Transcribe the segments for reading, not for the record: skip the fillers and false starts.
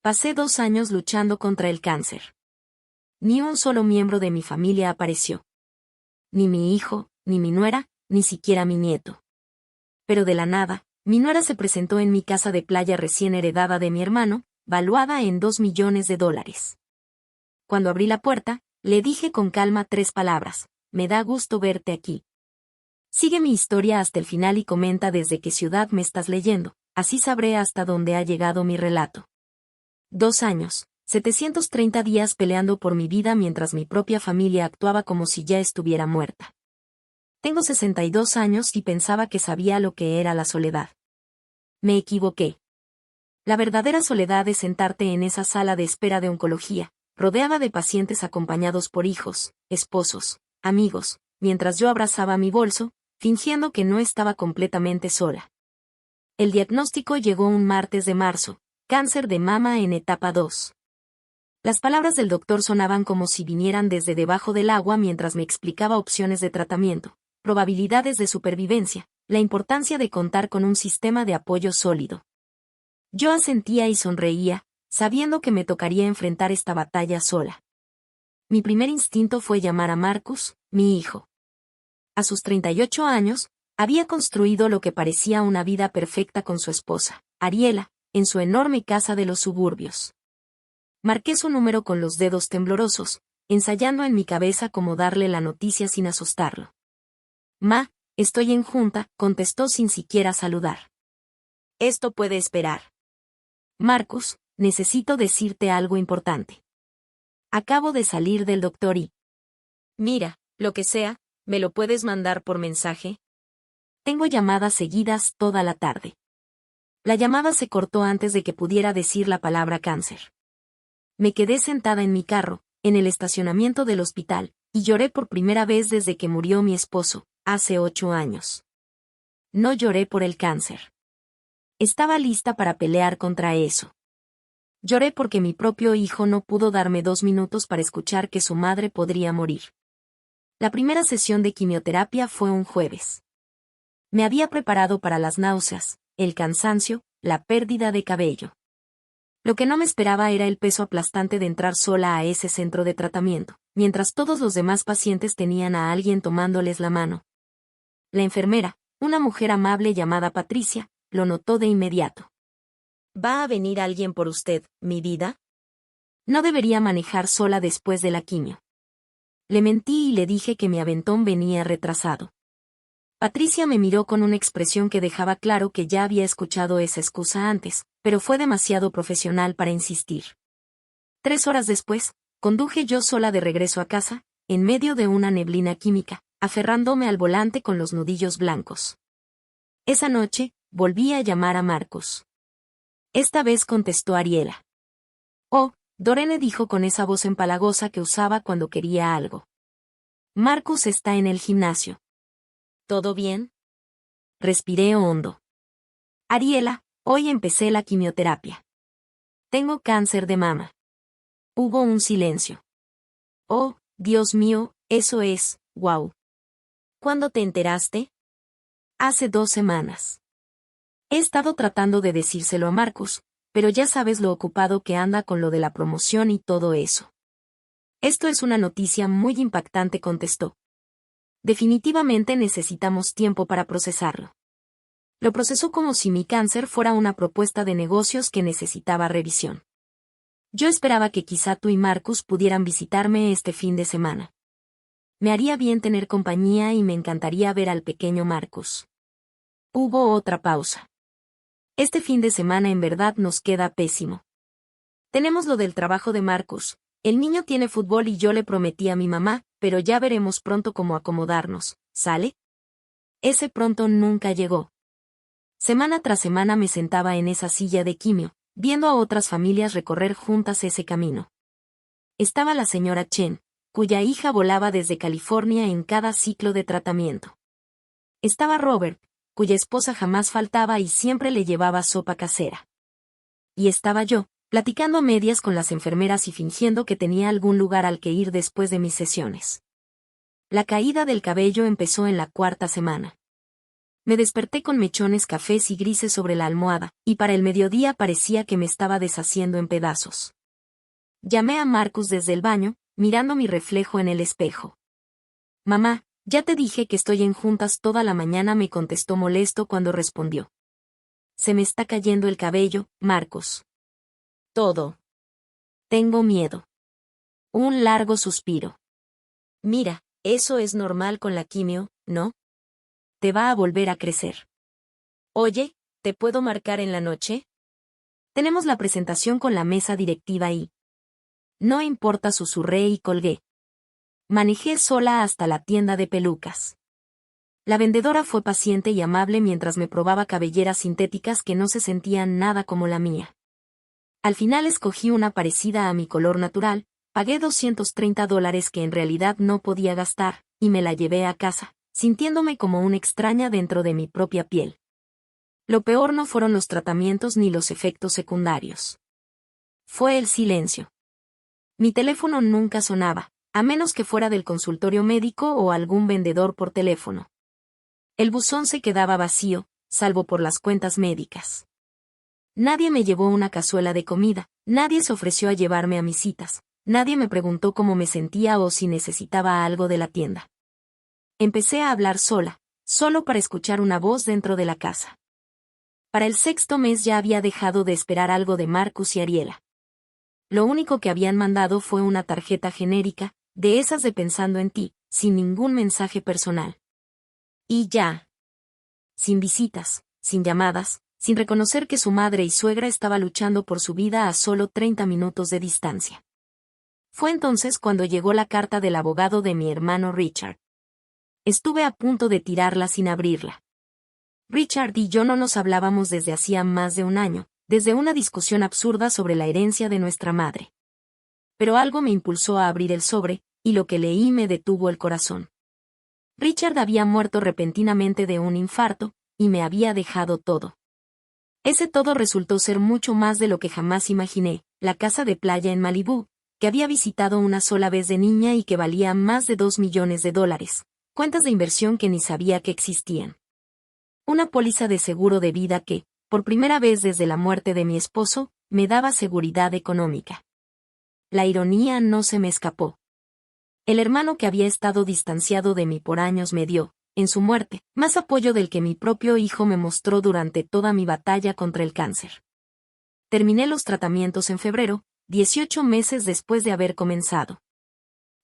Pasé 2 años luchando contra el cáncer. Ni un solo miembro de mi familia apareció. Ni mi hijo, ni mi nuera, ni siquiera mi nieto. Pero de la nada, mi nuera se presentó en mi casa de playa recién heredada de mi hermano, valuada en $2 millones. Cuando abrí la puerta, le dije con calma 3 palabras: me da gusto verte aquí. Sigue mi historia hasta el final y comenta desde qué ciudad me estás leyendo, así sabré hasta dónde ha llegado mi relato. 2 años, 730 días peleando por mi vida mientras mi propia familia actuaba como si ya estuviera muerta. Tengo 62 años y pensaba que sabía lo que era la soledad. Me equivoqué. La verdadera soledad es sentarte en esa sala de espera de oncología, rodeada de pacientes acompañados por hijos, esposos, amigos, mientras yo abrazaba mi bolso, fingiendo que no estaba completamente sola. El diagnóstico llegó un martes de marzo: cáncer de mama en etapa 2. Las palabras del doctor sonaban como si vinieran desde debajo del agua mientras me explicaba opciones de tratamiento, probabilidades de supervivencia, la importancia de contar con un sistema de apoyo sólido. Yo asentía y sonreía, sabiendo que me tocaría enfrentar esta batalla sola. Mi primer instinto fue llamar a Marcus, mi hijo. A sus 38 años, había construido lo que parecía una vida perfecta con su esposa, Ariela, en su enorme casa de los suburbios. Marqué su número con los dedos temblorosos, ensayando en mi cabeza cómo darle la noticia sin asustarlo. Ma, estoy en junta, contestó sin siquiera saludar. Esto puede esperar. Marcus, necesito decirte algo importante. Acabo de salir del doctor y... Mira, lo que sea, ¿me lo puedes mandar por mensaje? Tengo llamadas seguidas toda la tarde. La llamada se cortó antes de que pudiera decir la palabra cáncer. Me quedé sentada en mi carro, en el estacionamiento del hospital, y lloré por primera vez desde que murió mi esposo, hace 8 años. No lloré por el cáncer. Estaba lista para pelear contra eso. Lloré porque mi propio hijo no pudo darme 2 minutos para escuchar que su madre podría morir. La primera sesión de quimioterapia fue un jueves. Me había preparado para las náuseas, el cansancio, la pérdida de cabello. Lo que no me esperaba era el peso aplastante de entrar sola a ese centro de tratamiento, mientras todos los demás pacientes tenían a alguien tomándoles la mano. La enfermera, una mujer amable llamada Patricia, lo notó de inmediato. ¿Va a venir alguien por usted, mi vida? No debería manejar sola después de la quimio. Le mentí y le dije que mi aventón venía retrasado. Patricia me miró con una expresión que dejaba claro que ya había escuchado esa excusa antes, pero fue demasiado profesional para insistir. 3 horas después, conduje yo sola de regreso a casa, en medio de una neblina química, aferrándome al volante con los nudillos blancos. Esa noche, volví a llamar a Marcus. Esta vez contestó Ariela. Oh, Dorene, dijo con esa voz empalagosa que usaba cuando quería algo. Marcus está en el gimnasio. ¿Todo bien? Respiré hondo. Ariela, hoy empecé la quimioterapia. Tengo cáncer de mama. Hubo un silencio. Oh, Dios mío, eso es, wow. ¿Cuándo te enteraste? Hace 2 semanas. He estado tratando de decírselo a Marcus, pero ya sabes lo ocupado que anda con lo de la promoción y todo eso. Esto es una noticia muy impactante, contestó. Definitivamente necesitamos tiempo para procesarlo. Lo procesó como si mi cáncer fuera una propuesta de negocios que necesitaba revisión. Yo esperaba que quizá tú y Marcus pudieran visitarme este fin de semana. Me haría bien tener compañía y me encantaría ver al pequeño Marcus. Hubo otra pausa. Este fin de semana en verdad nos queda pésimo. Tenemos lo del trabajo de Marcus. El niño tiene fútbol y yo le prometí a mi mamá, pero ya veremos pronto cómo acomodarnos, ¿sale? Ese pronto nunca llegó. Semana tras semana me sentaba en esa silla de quimio, viendo a otras familias recorrer juntas ese camino. Estaba la señora Chen, cuya hija volaba desde California en cada ciclo de tratamiento. Estaba Robert, cuya esposa jamás faltaba y siempre le llevaba sopa casera. Y estaba yo, platicando a medias con las enfermeras y fingiendo que tenía algún lugar al que ir después de mis sesiones. La caída del cabello empezó en la 4ª semana. Me desperté con mechones cafés y grises sobre la almohada, y para el mediodía parecía que me estaba deshaciendo en pedazos. Llamé a Marcus desde el baño, mirando mi reflejo en el espejo. «Mamá, ya te dije que estoy en juntas toda la mañana», me contestó molesto cuando respondió. «Se me está cayendo el cabello, Marcus. Todo. Tengo miedo». Un largo suspiro. «Mira, eso es normal con la quimio, ¿no? Te va a volver a crecer. Oye, ¿te puedo marcar en la noche? Tenemos la presentación con la mesa directiva y...». «No importa», susurré y colgué. Manejé sola hasta la tienda de pelucas. La vendedora fue paciente y amable mientras me probaba cabelleras sintéticas que no se sentían nada como la mía. Al final escogí una parecida a mi color natural, pagué $230 que en realidad no podía gastar, y me la llevé a casa, sintiéndome como una extraña dentro de mi propia piel. Lo peor no fueron los tratamientos ni los efectos secundarios. Fue el silencio. Mi teléfono nunca sonaba, a menos que fuera del consultorio médico o algún vendedor por teléfono. El buzón se quedaba vacío, salvo por las cuentas médicas. Nadie me llevó una cazuela de comida, nadie se ofreció a llevarme a mis citas, nadie me preguntó cómo me sentía o si necesitaba algo de la tienda. Empecé a hablar sola, solo para escuchar una voz dentro de la casa. Para el 6º mes ya había dejado de esperar algo de Marcus y Ariela. Lo único que habían mandado fue una tarjeta genérica, de esas de pensando en ti, sin ningún mensaje personal. Y ya. Sin visitas, sin llamadas, sin reconocer que su madre y suegra estaba luchando por su vida a solo 30 minutos de distancia. Fue entonces cuando llegó la carta del abogado de mi hermano Richard. Estuve a punto de tirarla sin abrirla. Richard y yo no nos hablábamos desde hacía más de un año, desde una discusión absurda sobre la herencia de nuestra madre. Pero algo me impulsó a abrir el sobre, y lo que leí me detuvo el corazón. Richard había muerto repentinamente de un infarto, y me había dejado todo. Ese todo resultó ser mucho más de lo que jamás imaginé: la casa de playa en Malibú, que había visitado una sola vez de niña y que valía más de $2 millones, cuentas de inversión que ni sabía que existían. Una póliza de seguro de vida que, por primera vez desde la muerte de mi esposo, me daba seguridad económica. La ironía no se me escapó. El hermano que había estado distanciado de mí por años me dio, en su muerte, más apoyo del que mi propio hijo me mostró durante toda mi batalla contra el cáncer. Terminé los tratamientos en febrero, 18 meses después de haber comenzado.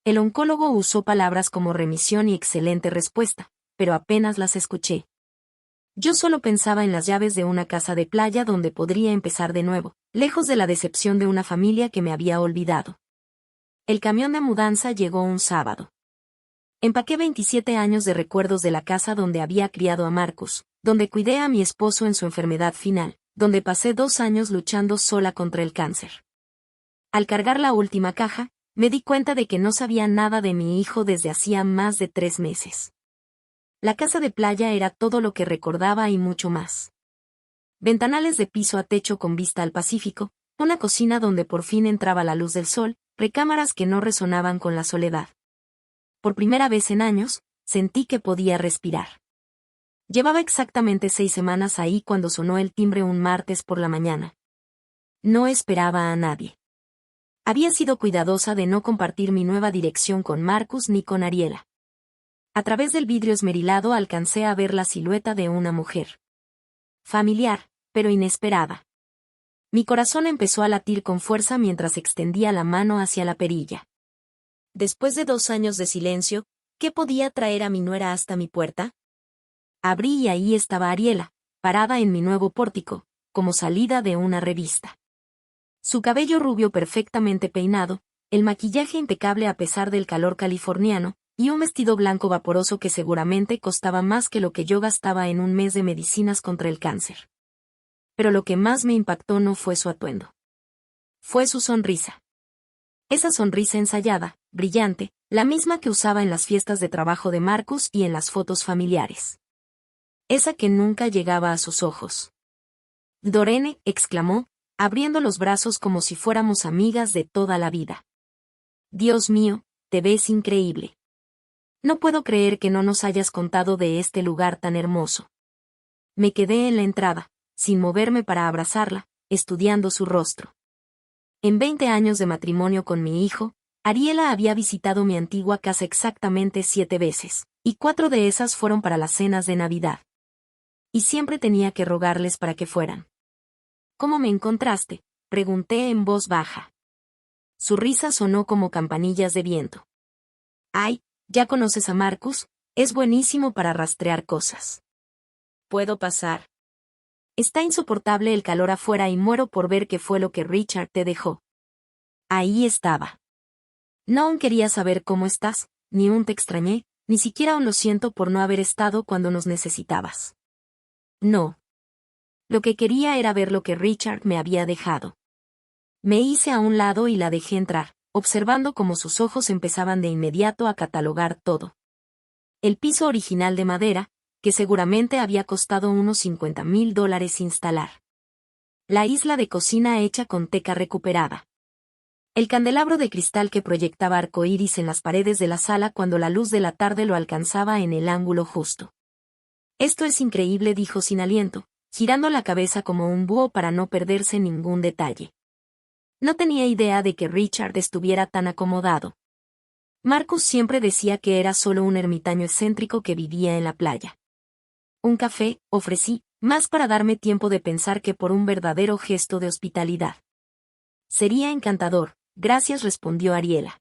El oncólogo usó palabras como remisión y excelente respuesta, pero apenas las escuché. Yo solo pensaba en las llaves de una casa de playa donde podría empezar de nuevo, lejos de la decepción de una familia que me había olvidado. El camión de mudanza llegó un sábado. Empaqué 27 años de recuerdos de la casa donde había criado a Marcus, donde cuidé a mi esposo en su enfermedad final, donde pasé 2 años luchando sola contra el cáncer. Al cargar la última caja, me di cuenta de que no sabía nada de mi hijo desde hacía más de 3 meses. La casa de playa era todo lo que recordaba y mucho más. Ventanales de piso a techo con vista al Pacífico, una cocina donde por fin entraba la luz del sol, recámaras que no resonaban con la soledad. Por primera vez en años, sentí que podía respirar. Llevaba exactamente 6 semanas ahí cuando sonó el timbre un martes por la mañana. No esperaba a nadie. Había sido cuidadosa de no compartir mi nueva dirección con Marcus ni con Ariela. A través del vidrio esmerilado alcancé a ver la silueta de una mujer. Familiar, pero inesperada. Mi corazón empezó a latir con fuerza mientras extendía la mano hacia la perilla. Después de 2 años de silencio, ¿qué podía traer a mi nuera hasta mi puerta? Abrí y ahí estaba Ariela, parada en mi nuevo pórtico, como salida de una revista. Su cabello rubio perfectamente peinado, el maquillaje impecable a pesar del calor californiano, y un vestido blanco vaporoso que seguramente costaba más que lo que yo gastaba en un mes de medicinas contra el cáncer. Pero lo que más me impactó no fue su atuendo. Fue su sonrisa. Esa sonrisa ensayada, brillante, la misma que usaba en las fiestas de trabajo de Marcus y en las fotos familiares. Esa que nunca llegaba a sus ojos. «Dorene», exclamó, abriendo los brazos como si fuéramos amigas de toda la vida. «Dios mío, te ves increíble. No puedo creer que no nos hayas contado de este lugar tan hermoso». Me quedé en la entrada, sin moverme para abrazarla, estudiando su rostro. En 20 años de matrimonio con mi hijo, Ariela había visitado mi antigua casa exactamente 7 veces, y 4 de esas fueron para las cenas de Navidad. Y siempre tenía que rogarles para que fueran. ¿Cómo me encontraste?, pregunté en voz baja. Su risa sonó como campanillas de viento. Ay, ya conoces a Marcus, es buenísimo para rastrear cosas. ¿Puedo pasar? Está insoportable el calor afuera y muero por ver qué fue lo que Richard te dejó. Ahí estaba. No aún quería saber cómo estás, ni aún te extrañé, ni siquiera aún lo siento por no haber estado cuando nos necesitabas. No. Lo que quería era ver lo que Richard me había dejado. Me hice a un lado y la dejé entrar, observando cómo sus ojos empezaban de inmediato a catalogar todo. El piso original de madera, que seguramente había costado unos $50,000 instalar. La isla de cocina hecha con teca recuperada. El candelabro de cristal que proyectaba arcoíris en las paredes de la sala cuando la luz de la tarde lo alcanzaba en el ángulo justo. Esto es increíble, dijo sin aliento, girando la cabeza como un búho para no perderse ningún detalle. No tenía idea de que Richard estuviera tan acomodado. Marcus siempre decía que era solo un ermitaño excéntrico que vivía en la playa. Un café, ofrecí, más para darme tiempo de pensar que por un verdadero gesto de hospitalidad. Sería encantador, gracias, respondió Ariela.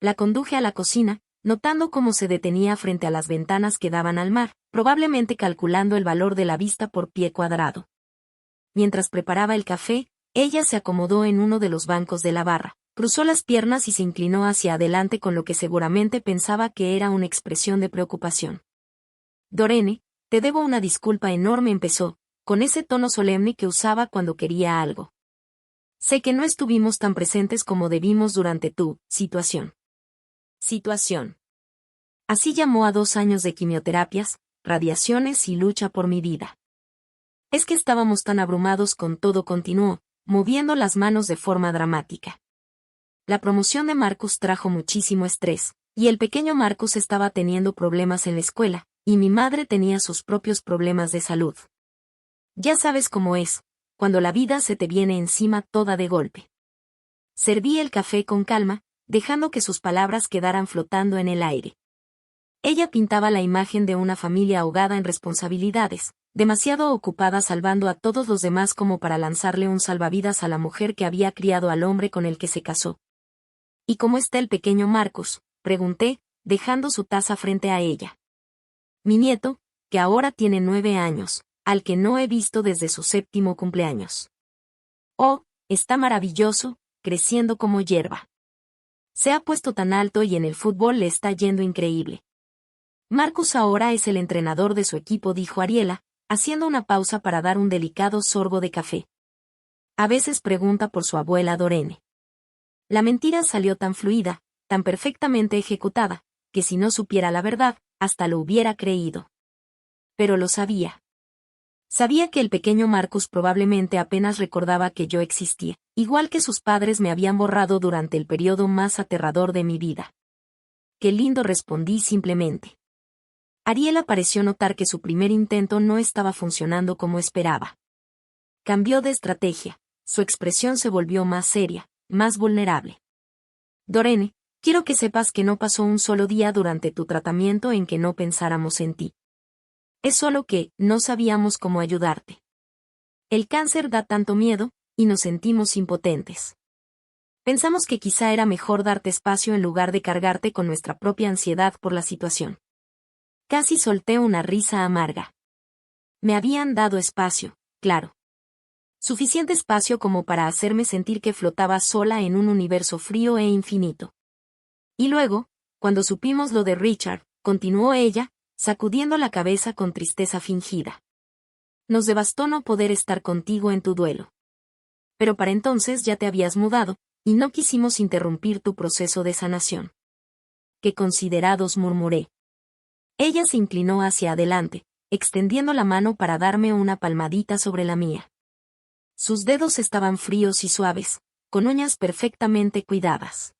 La conduje a la cocina, notando cómo se detenía frente a las ventanas que daban al mar, probablemente calculando el valor de la vista por pie cuadrado. Mientras preparaba el café, ella se acomodó en uno de los bancos de la barra, cruzó las piernas y se inclinó hacia adelante con lo que seguramente pensaba que era una expresión de preocupación. Dorene, te debo una disculpa enorme, empezó, con ese tono solemne que usaba cuando quería algo. Sé que no estuvimos tan presentes como debimos durante tu situación. Situación. Así llamó a 2 años de quimioterapias, radiaciones y lucha por mi vida. Es que estábamos tan abrumados con todo, continuó, moviendo las manos de forma dramática. La promoción de Marcus trajo muchísimo estrés, y el pequeño Marcus estaba teniendo problemas en la escuela, y mi madre tenía sus propios problemas de salud. Ya sabes cómo es, cuando la vida se te viene encima toda de golpe. Serví el café con calma, dejando que sus palabras quedaran flotando en el aire. Ella pintaba la imagen de una familia ahogada en responsabilidades, demasiado ocupada salvando a todos los demás como para lanzarle un salvavidas a la mujer que había criado al hombre con el que se casó. ¿Y cómo está el pequeño Marcus?, pregunté, dejando su taza frente a ella. Mi nieto, que ahora tiene 9 años, al que no he visto desde su 7º cumpleaños. Oh, está maravilloso, creciendo como hierba. Se ha puesto tan alto y en el fútbol le está yendo increíble. Marcus ahora es el entrenador de su equipo, dijo Ariela, haciendo una pausa para dar un delicado sorbo de café. A veces pregunta por su abuela Dorene. La mentira salió tan fluida, tan perfectamente ejecutada, que si no supiera la verdad, hasta lo hubiera creído. Pero lo sabía. Sabía que el pequeño Marcus probablemente apenas recordaba que yo existía, igual que sus padres me habían borrado durante el periodo más aterrador de mi vida. Qué lindo, respondí simplemente. Ariela pareció notar que su primer intento no estaba funcionando como esperaba. Cambió de estrategia, su expresión se volvió más seria, más vulnerable. Dorene, quiero que sepas que no pasó un solo día durante tu tratamiento en que no pensáramos en ti. Es solo que no sabíamos cómo ayudarte. El cáncer da tanto miedo, y nos sentimos impotentes. Pensamos que quizá era mejor darte espacio en lugar de cargarte con nuestra propia ansiedad por la situación. Casi solté una risa amarga. Me habían dado espacio, claro. Suficiente espacio como para hacerme sentir que flotaba sola en un universo frío e infinito. Y luego, cuando supimos lo de Richard, continuó ella, sacudiendo la cabeza con tristeza fingida. Nos devastó no poder estar contigo en tu duelo. Pero para entonces ya te habías mudado, y no quisimos interrumpir tu proceso de sanación. Qué considerados, murmuré. Ella se inclinó hacia adelante, extendiendo la mano para darme una palmadita sobre la mía. Sus dedos estaban fríos y suaves, con uñas perfectamente cuidadas.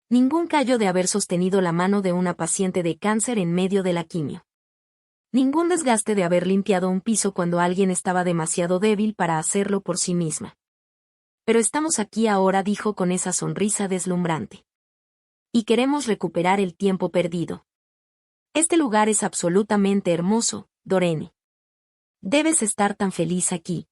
Ningún callo de haber sostenido la mano de una paciente de cáncer en medio de la quimio. Ningún desgaste de haber limpiado un piso cuando alguien estaba demasiado débil para hacerlo por sí misma. Pero estamos aquí ahora, dijo con esa sonrisa deslumbrante. Y queremos recuperar el tiempo perdido. Este lugar es absolutamente hermoso, Dorene. Debes estar tan feliz aquí.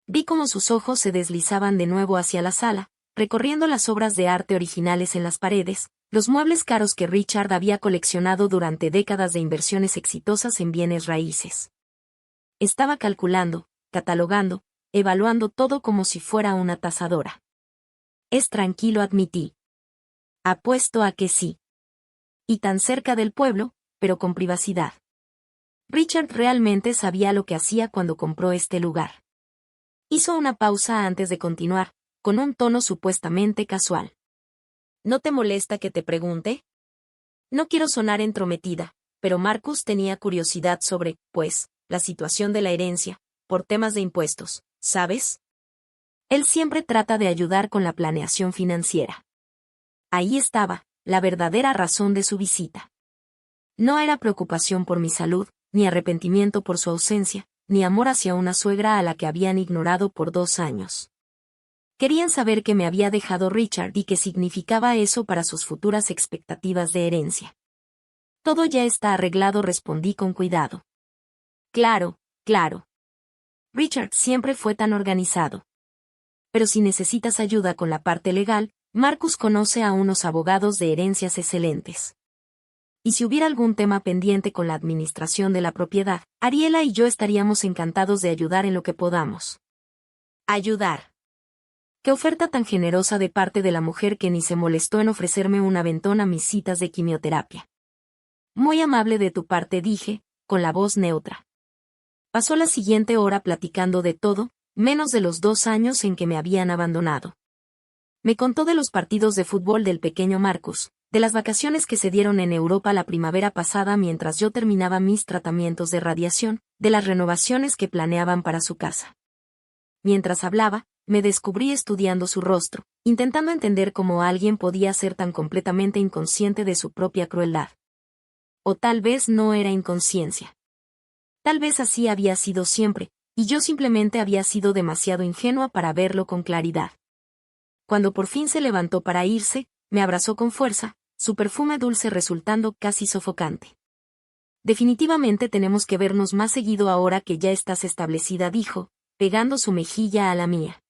Vi cómo sus ojos se deslizaban de nuevo hacia la sala, recorriendo las obras de arte originales en las paredes, los muebles caros que Richard había coleccionado durante décadas de inversiones exitosas en bienes raíces. Estaba calculando, catalogando, evaluando todo como si fuera una tasadora. Es tranquilo, admití. Apuesto a que sí. Y tan cerca del pueblo, pero con privacidad. Richard realmente sabía lo que hacía cuando compró este lugar. Hizo una pausa antes de continuar, con un tono supuestamente casual. ¿No te molesta que te pregunte? No quiero sonar entrometida, pero Marcus tenía curiosidad sobre, pues, la situación de la herencia, por temas de impuestos, ¿sabes? Él siempre trata de ayudar con la planeación financiera. Ahí estaba, la verdadera razón de su visita. No era preocupación por mi salud, ni arrepentimiento por su ausencia, ni amor hacia una suegra a la que habían ignorado por 2 años. Querían saber qué me había dejado Richard y qué significaba eso para sus futuras expectativas de herencia. Todo ya está arreglado, respondí con cuidado. Claro, claro. Richard siempre fue tan organizado. Pero si necesitas ayuda con la parte legal, Marcus conoce a unos abogados de herencias excelentes. Y si hubiera algún tema pendiente con la administración de la propiedad, Ariela y yo estaríamos encantados de ayudar en lo que podamos. Ayudar. Qué oferta tan generosa de parte de la mujer que ni se molestó en ofrecerme un aventón a mis citas de quimioterapia. Muy amable de tu parte, dije, con la voz neutra. Pasó la siguiente hora platicando de todo, menos de los 2 años en que me habían abandonado. Me contó de los partidos de fútbol del pequeño Marcus, de las vacaciones que se dieron en Europa la primavera pasada mientras yo terminaba mis tratamientos de radiación, de las renovaciones que planeaban para su casa. Mientras hablaba, me descubrí estudiando su rostro, intentando entender cómo alguien podía ser tan completamente inconsciente de su propia crueldad. O tal vez no era inconsciencia. Tal vez así había sido siempre, y yo simplemente había sido demasiado ingenua para verlo con claridad. Cuando por fin se levantó para irse, me abrazó con fuerza, su perfume dulce resultando casi sofocante. Definitivamente tenemos que vernos más seguido ahora que ya estás establecida, dijo, pegando su mejilla a la mía.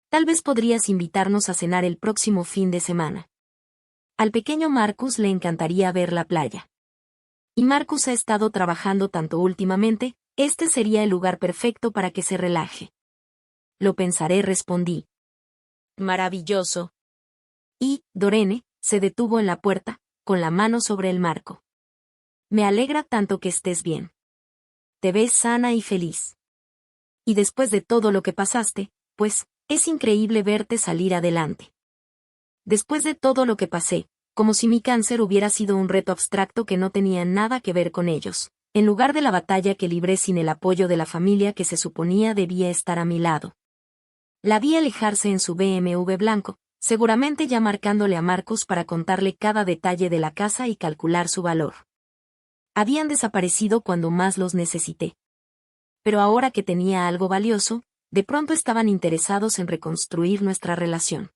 Tal vez podrías invitarnos a cenar el próximo fin de semana. Al pequeño Marcus le encantaría ver la playa. Y Marcus ha estado trabajando tanto últimamente, este sería el lugar perfecto para que se relaje. Lo pensaré, respondí. Maravilloso. Y, Dorene, se detuvo en la puerta, con la mano sobre el marco. Me alegra tanto que estés bien. Te ves sana y feliz. Y después de todo lo que pasaste, pues, es increíble verte salir adelante. Después de todo lo que pasé, como si mi cáncer hubiera sido un reto abstracto que no tenía nada que ver con ellos, en lugar de la batalla que libré sin el apoyo de la familia que se suponía debía estar a mi lado. La vi alejarse en su BMW blanco, seguramente ya marcándole a Marcus para contarle cada detalle de la casa y calcular su valor. Habían desaparecido cuando más los necesité. Pero ahora que tenía algo valioso, de pronto estaban interesados en reconstruir nuestra relación.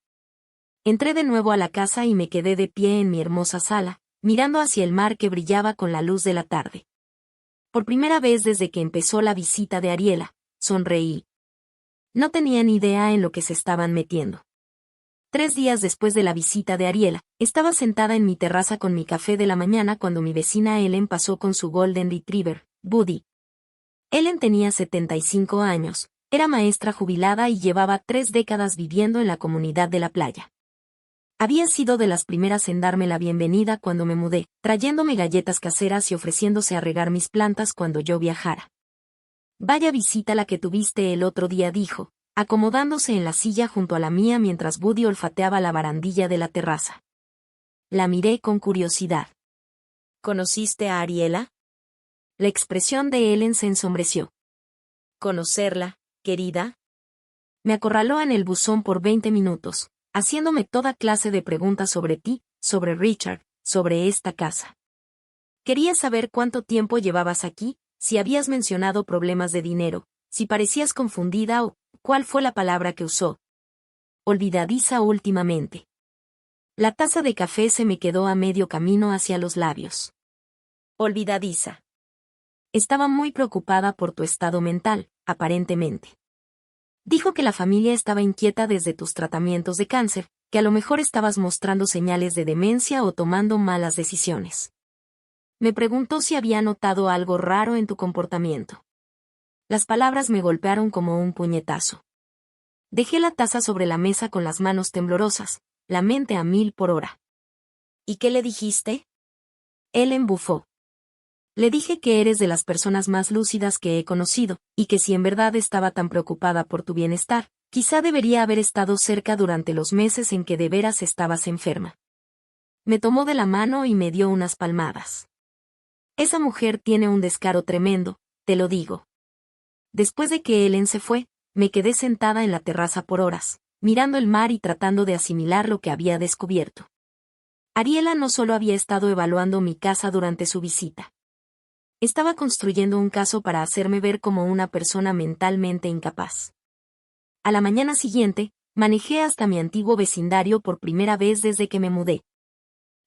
Entré de nuevo a la casa y me quedé de pie en mi hermosa sala, mirando hacia el mar que brillaba con la luz de la tarde. Por primera vez desde que empezó la visita de Ariela, sonreí. No tenía ni idea en lo que se estaban metiendo. 3 días después de la visita de Ariela, estaba sentada en mi terraza con mi café de la mañana cuando mi vecina Ellen pasó con su Golden Retriever, Buddy. Ellen tenía 75 años, era maestra jubilada y llevaba 3 décadas viviendo en la comunidad de la playa. Había sido de las primeras en darme la bienvenida cuando me mudé, trayéndome galletas caseras y ofreciéndose a regar mis plantas cuando yo viajara. Vaya visita la que tuviste el otro día, dijo, acomodándose en la silla junto a la mía mientras Buddy olfateaba la barandilla de la terraza. La miré con curiosidad. ¿Conociste a Ariela? La expresión de Ellen se ensombreció. ¿Conocerla, querida? Me acorraló en el buzón por 20 minutos, haciéndome toda clase de preguntas sobre ti, sobre Richard, sobre esta casa. Quería saber cuánto tiempo llevabas aquí, si habías mencionado problemas de dinero, si parecías confundida o cuál fue la palabra que usó. Olvidadiza últimamente. La taza de café se me quedó a medio camino hacia los labios. Olvidadiza. Estaba muy preocupada por tu estado mental, aparentemente. Dijo que la familia estaba inquieta desde tus tratamientos de cáncer, que a lo mejor estabas mostrando señales de demencia o tomando malas decisiones. Me preguntó si había notado algo raro en tu comportamiento. Las palabras me golpearon como un puñetazo. Dejé la taza sobre la mesa con las manos temblorosas, la mente a 1000 por hora. ¿Y qué le dijiste? Él embufó. Le dije que eres de las personas más lúcidas que he conocido, y que si en verdad estaba tan preocupada por tu bienestar, quizá debería haber estado cerca durante los meses en que de veras estabas enferma. Me tomó de la mano y me dio unas palmadas. Esa mujer tiene un descaro tremendo, te lo digo. Después de que Ellen se fue, me quedé sentada en la terraza por horas, mirando el mar y tratando de asimilar lo que había descubierto. Ariela no solo había estado evaluando mi casa durante su visita. Estaba construyendo un caso para hacerme ver como una persona mentalmente incapaz. A la mañana siguiente, manejé hasta mi antiguo vecindario por primera vez desde que me mudé.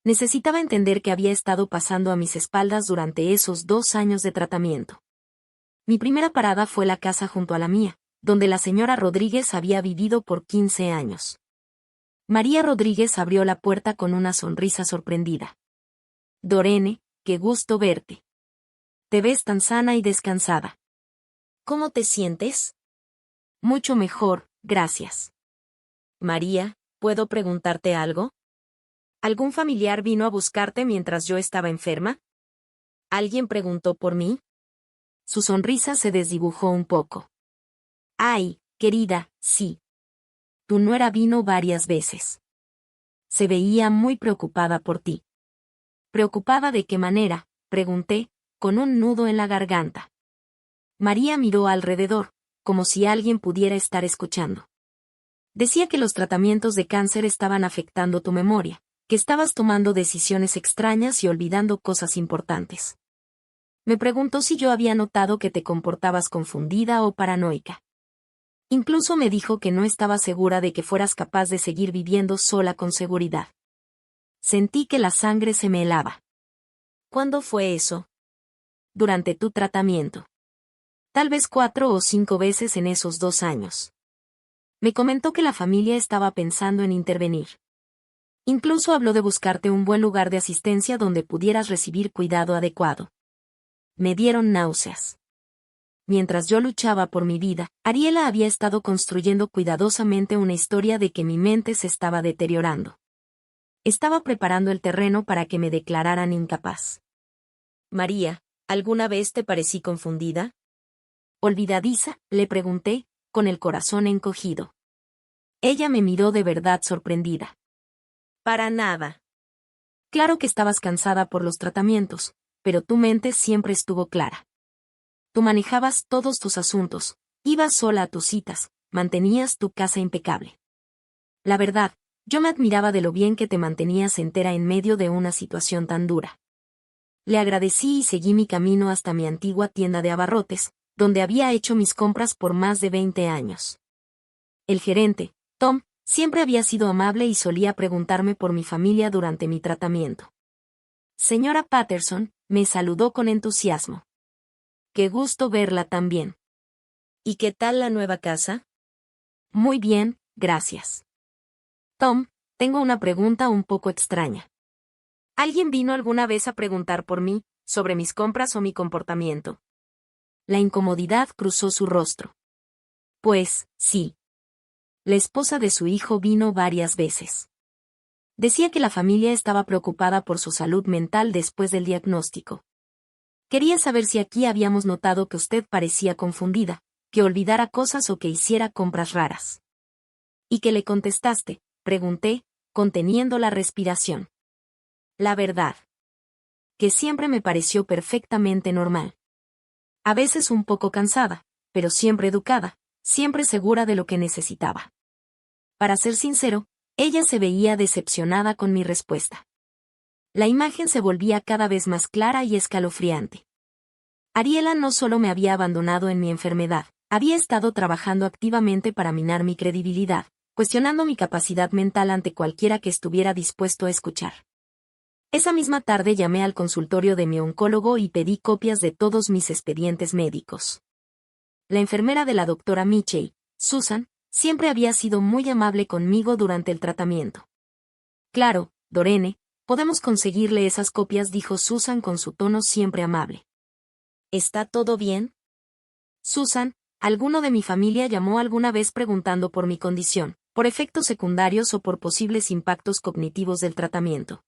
Necesitaba entender qué había estado pasando a mis espaldas durante esos 2 años de tratamiento. Mi primera parada fue la casa junto a la mía, donde la señora Rodríguez había vivido por 15 años. María Rodríguez abrió la puerta con una sonrisa sorprendida. Dorene, qué gusto verte. Te ves tan sana y descansada. ¿Cómo te sientes? Mucho mejor, gracias. María, ¿puedo preguntarte algo? ¿Algún familiar vino a buscarte mientras yo estaba enferma? ¿Alguien preguntó por mí? Su sonrisa se desdibujó un poco. Ay, querida, sí. Tu nuera vino varias veces. Se veía muy preocupada por ti. ¿Preocupada de qué manera?, pregunté, con un nudo en la garganta. María miró alrededor, como si alguien pudiera estar escuchando. Decía que los tratamientos de cáncer estaban afectando tu memoria, que estabas tomando decisiones extrañas y olvidando cosas importantes. Me preguntó si yo había notado que te comportabas confundida o paranoica. Incluso me dijo que no estaba segura de que fueras capaz de seguir viviendo sola con seguridad. Sentí que la sangre se me helaba. ¿Cuándo fue eso? Durante tu tratamiento. Tal vez 4 o 5 veces en esos 2 años. Me comentó que la familia estaba pensando en intervenir. Incluso habló de buscarte un buen lugar de asistencia donde pudieras recibir cuidado adecuado. Me dieron náuseas. Mientras yo luchaba por mi vida, Ariela había estado construyendo cuidadosamente una historia de que mi mente se estaba deteriorando. Estaba preparando el terreno para que me declararan incapaz. María, ¿alguna vez te parecí confundida? ¿Olvidadiza?, le pregunté, con el corazón encogido. Ella me miró de verdad sorprendida. Para nada. Claro que estabas cansada por los tratamientos, pero tu mente siempre estuvo clara. Tú manejabas todos tus asuntos, ibas sola a tus citas, mantenías tu casa impecable. La verdad, yo me admiraba de lo bien que te mantenías entera en medio de una situación tan dura. Le agradecí y seguí mi camino hasta mi antigua tienda de abarrotes, donde había hecho mis compras por más de 20 años. El gerente, Tom, siempre había sido amable y solía preguntarme por mi familia durante mi tratamiento. Señora Patterson, me saludó con entusiasmo. Qué gusto verla también. ¿Y qué tal la nueva casa? Muy bien, gracias. Tom, tengo una pregunta un poco extraña. ¿Alguien vino alguna vez a preguntar por mí, sobre mis compras o mi comportamiento? La incomodidad cruzó su rostro. Pues, sí. La esposa de su hijo vino varias veces. Decía que la familia estaba preocupada por su salud mental después del diagnóstico. Quería saber si aquí habíamos notado que usted parecía confundida, que olvidara cosas o que hiciera compras raras. ¿Y qué le contestaste?, pregunté, conteniendo la respiración. La verdad. Que siempre me pareció perfectamente normal. A veces un poco cansada, pero siempre educada, siempre segura de lo que necesitaba. Para ser sincero, ella se veía decepcionada con mi respuesta. La imagen se volvía cada vez más clara y escalofriante. Ariela no solo me había abandonado en mi enfermedad, había estado trabajando activamente para minar mi credibilidad, cuestionando mi capacidad mental ante cualquiera que estuviera dispuesto a escuchar. Esa misma tarde llamé al consultorio de mi oncólogo y pedí copias de todos mis expedientes médicos. La enfermera de la doctora Mitchell, Susan, siempre había sido muy amable conmigo durante el tratamiento. Claro, Dorene, podemos conseguirle esas copias, dijo Susan con su tono siempre amable. ¿Está todo bien? Susan, alguno de mi familia llamó alguna vez preguntando por mi condición, por efectos secundarios o por posibles impactos cognitivos del tratamiento.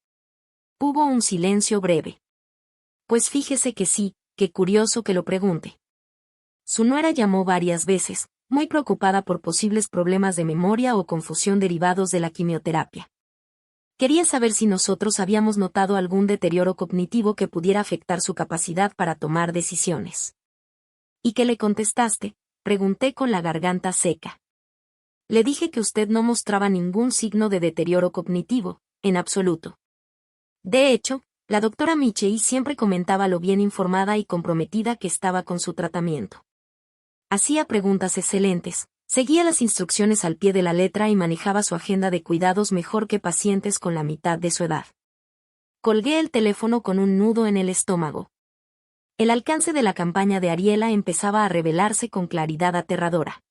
Hubo un silencio breve. Pues fíjese que sí, qué curioso que lo pregunte. Su nuera llamó varias veces, muy preocupada por posibles problemas de memoria o confusión derivados de la quimioterapia. Quería saber si nosotros habíamos notado algún deterioro cognitivo que pudiera afectar su capacidad para tomar decisiones. ¿Y qué le contestaste?, pregunté con la garganta seca. Le dije que usted no mostraba ningún signo de deterioro cognitivo, en absoluto. De hecho, la doctora Mitchell siempre comentaba lo bien informada y comprometida que estaba con su tratamiento. Hacía preguntas excelentes, seguía las instrucciones al pie de la letra y manejaba su agenda de cuidados mejor que pacientes con la mitad de su edad. Colgué el teléfono con un nudo en el estómago. El alcance de la campaña de Ariela empezaba a revelarse con claridad aterradora.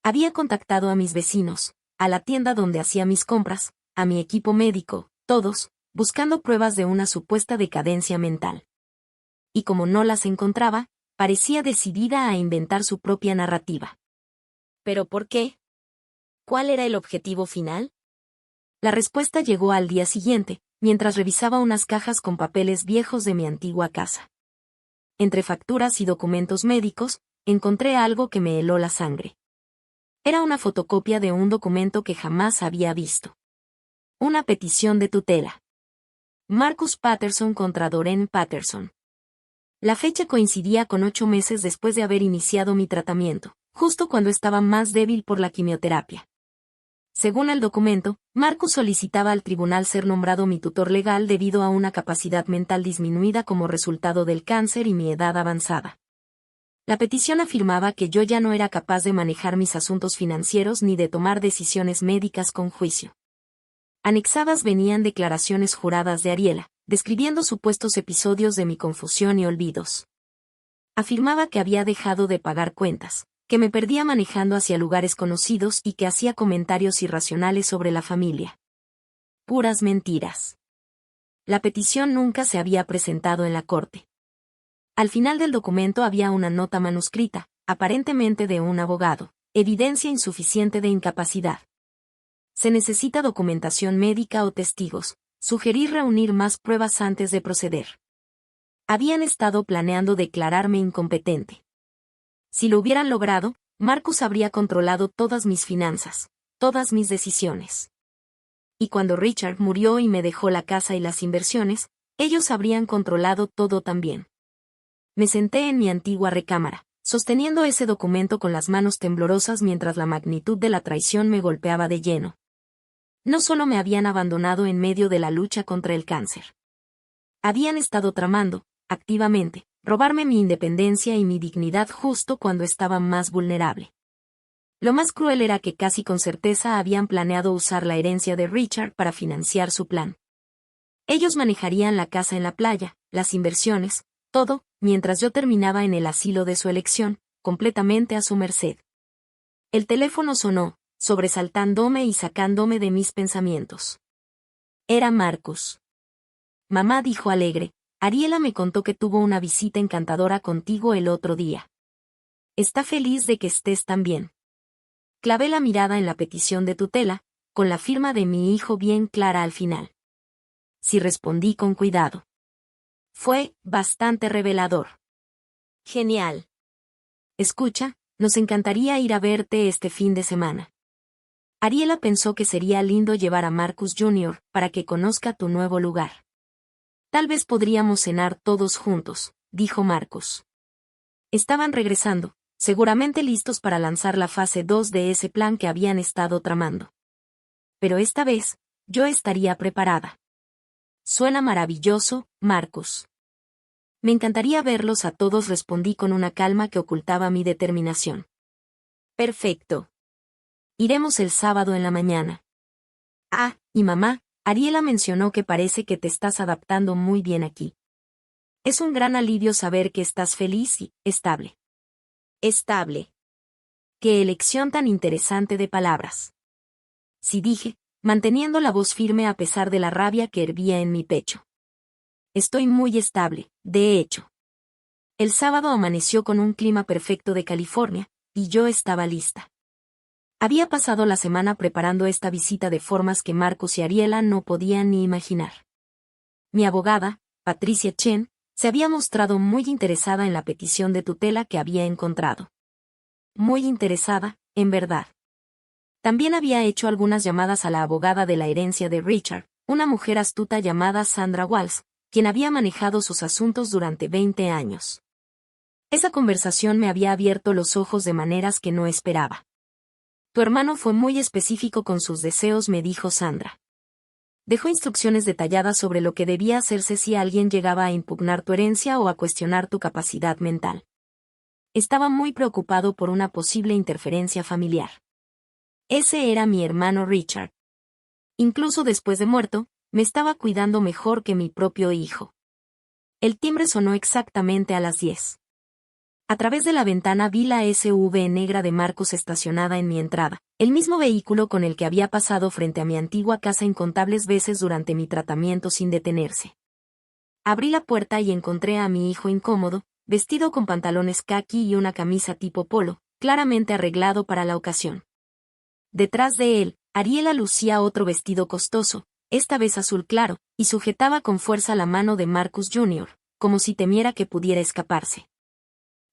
Había contactado a mis vecinos, a la tienda donde hacía mis compras, a mi equipo médico, todos, buscando pruebas de una supuesta decadencia mental. Y como no las encontraba, parecía decidida a inventar su propia narrativa. ¿Pero por qué? ¿Cuál era el objetivo final? La respuesta llegó al día siguiente, mientras revisaba unas cajas con papeles viejos de mi antigua casa. Entre facturas y documentos médicos, encontré algo que me heló la sangre. Era una fotocopia de un documento que jamás había visto. Una petición de tutela. Marcus Patterson contra Doreen Patterson. La fecha coincidía con 8 meses después de haber iniciado mi tratamiento, justo cuando estaba más débil por la quimioterapia. Según el documento, Marcus solicitaba al tribunal ser nombrado mi tutor legal debido a una capacidad mental disminuida como resultado del cáncer y mi edad avanzada. La petición afirmaba que yo ya no era capaz de manejar mis asuntos financieros ni de tomar decisiones médicas con juicio. Anexadas venían declaraciones juradas de Ariela, describiendo supuestos episodios de mi confusión y olvidos. Afirmaba que había dejado de pagar cuentas, que me perdía manejando hacia lugares conocidos y que hacía comentarios irracionales sobre la familia. Puras mentiras. La petición nunca se había presentado en la corte. Al final del documento había una nota manuscrita, aparentemente de un abogado, evidencia insuficiente de incapacidad. Se necesita documentación médica o testigos, sugerí reunir más pruebas antes de proceder. Habían estado planeando declararme incompetente. Si lo hubieran logrado, Marcus habría controlado todas mis finanzas, todas mis decisiones. Y cuando Richard murió y me dejó la casa y las inversiones, ellos habrían controlado todo también. Me senté en mi antigua recámara, sosteniendo ese documento con las manos temblorosas mientras la magnitud de la traición me golpeaba de lleno. No solo me habían abandonado en medio de la lucha contra el cáncer. Habían estado tramando, activamente, robarme mi independencia y mi dignidad justo cuando estaba más vulnerable. Lo más cruel era que casi con certeza habían planeado usar la herencia de Richard para financiar su plan. Ellos manejarían la casa en la playa, las inversiones, todo, mientras yo terminaba en el asilo de su elección, completamente a su merced. El teléfono sonó, sobresaltándome y sacándome de mis pensamientos. Era Marcus. Mamá, dijo alegre, Ariela me contó que tuvo una visita encantadora contigo el otro día. Está feliz de que estés tan bien. Clavé la mirada en la petición de tutela, con la firma de mi hijo bien clara al final. Sí, respondí con cuidado. Fue bastante revelador. Genial. Escucha, nos encantaría ir a verte este fin de semana. Ariela pensó que sería lindo llevar a Marcus Jr. para que conozca tu nuevo lugar. Tal vez podríamos cenar todos juntos, dijo Marcus. Estaban regresando, seguramente listos para lanzar la fase 2 de ese plan que habían estado tramando. Pero esta vez, yo estaría preparada. Suena maravilloso, Marcus. Me encantaría verlos a todos, respondí con una calma que ocultaba mi determinación. Perfecto. Iremos el sábado en la mañana. Ah, y mamá, Ariela mencionó que parece que te estás adaptando muy bien aquí. Es un gran alivio saber que estás feliz y estable. Estable. Qué elección tan interesante de palabras. Sí, dije, manteniendo la voz firme a pesar de la rabia que hervía en mi pecho. Estoy muy estable, de hecho. El sábado amaneció con un clima perfecto de California, y yo estaba lista. Había pasado la semana preparando esta visita de formas que Marcus y Ariela no podían ni imaginar. Mi abogada, Patricia Chen, se había mostrado muy interesada en la petición de tutela que había encontrado. Muy interesada, en verdad. También había hecho algunas llamadas a la abogada de la herencia de Richard, una mujer astuta llamada Sandra Walsh, quien había manejado sus asuntos durante 20 años. Esa conversación me había abierto los ojos de maneras que no esperaba. Tu hermano fue muy específico con sus deseos, me dijo Sandra. Dejó instrucciones detalladas sobre lo que debía hacerse si alguien llegaba a impugnar tu herencia o a cuestionar tu capacidad mental. Estaba muy preocupado por una posible interferencia familiar. Ese era mi hermano Richard. Incluso después de muerto, me estaba cuidando mejor que mi propio hijo. El timbre sonó exactamente a las 10. A través de la ventana vi la SUV negra de Marcus estacionada en mi entrada, el mismo vehículo con el que había pasado frente a mi antigua casa incontables veces durante mi tratamiento sin detenerse. Abrí la puerta y encontré a mi hijo incómodo, vestido con pantalones caqui y una camisa tipo polo, claramente arreglado para la ocasión. Detrás de él, Ariela lucía otro vestido costoso, esta vez azul claro, y sujetaba con fuerza la mano de Marcus Jr., como si temiera que pudiera escaparse.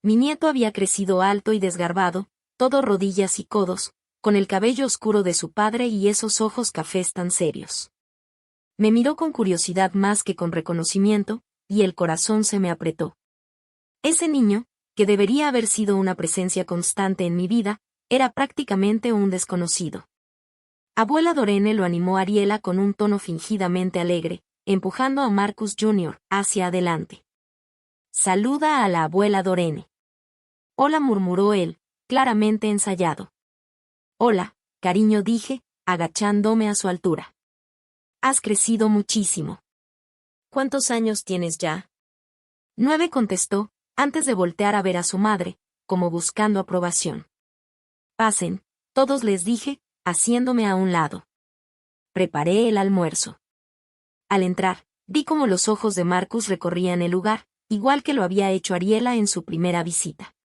Mi nieto había crecido alto y desgarbado, todo rodillas y codos, con el cabello oscuro de su padre y esos ojos cafés tan serios. Me miró con curiosidad más que con reconocimiento, y el corazón se me apretó. Ese niño, que debería haber sido una presencia constante en mi vida, era prácticamente un desconocido. Abuela Dorene, lo animó Ariela con un tono fingidamente alegre, empujando a Marcus Jr. hacia adelante. Saluda a la abuela Dorene. Hola, murmuró él, claramente ensayado. Hola, cariño, dije, agachándome a su altura. Has crecido muchísimo. ¿Cuántos años tienes ya? 9, contestó, antes de voltear a ver a su madre, como buscando aprobación. Pasen, todos, les dije, haciéndome a un lado. Preparé el almuerzo. Al entrar, vi cómo los ojos de Marcus recorrían el lugar, igual que lo había hecho Ariela en su primera visita.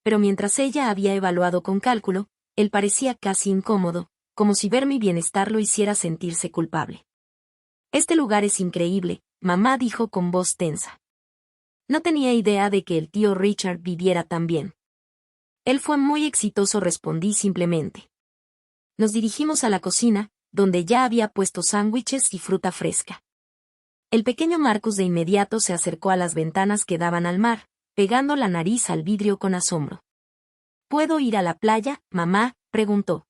Pero mientras ella había evaluado con cálculo, él parecía casi incómodo, como si ver mi bienestar lo hiciera sentirse culpable. Este lugar es increíble, mamá dijo con voz tensa. No tenía idea de que el tío Richard viviera tan bien. Él fue muy exitoso, respondí simplemente. Nos dirigimos a la cocina, donde ya había puesto sándwiches y fruta fresca. El pequeño Marcus de inmediato se acercó a las ventanas que daban al mar, pegando la nariz al vidrio con asombro. ¿Puedo ir a la playa, mamá?, preguntó.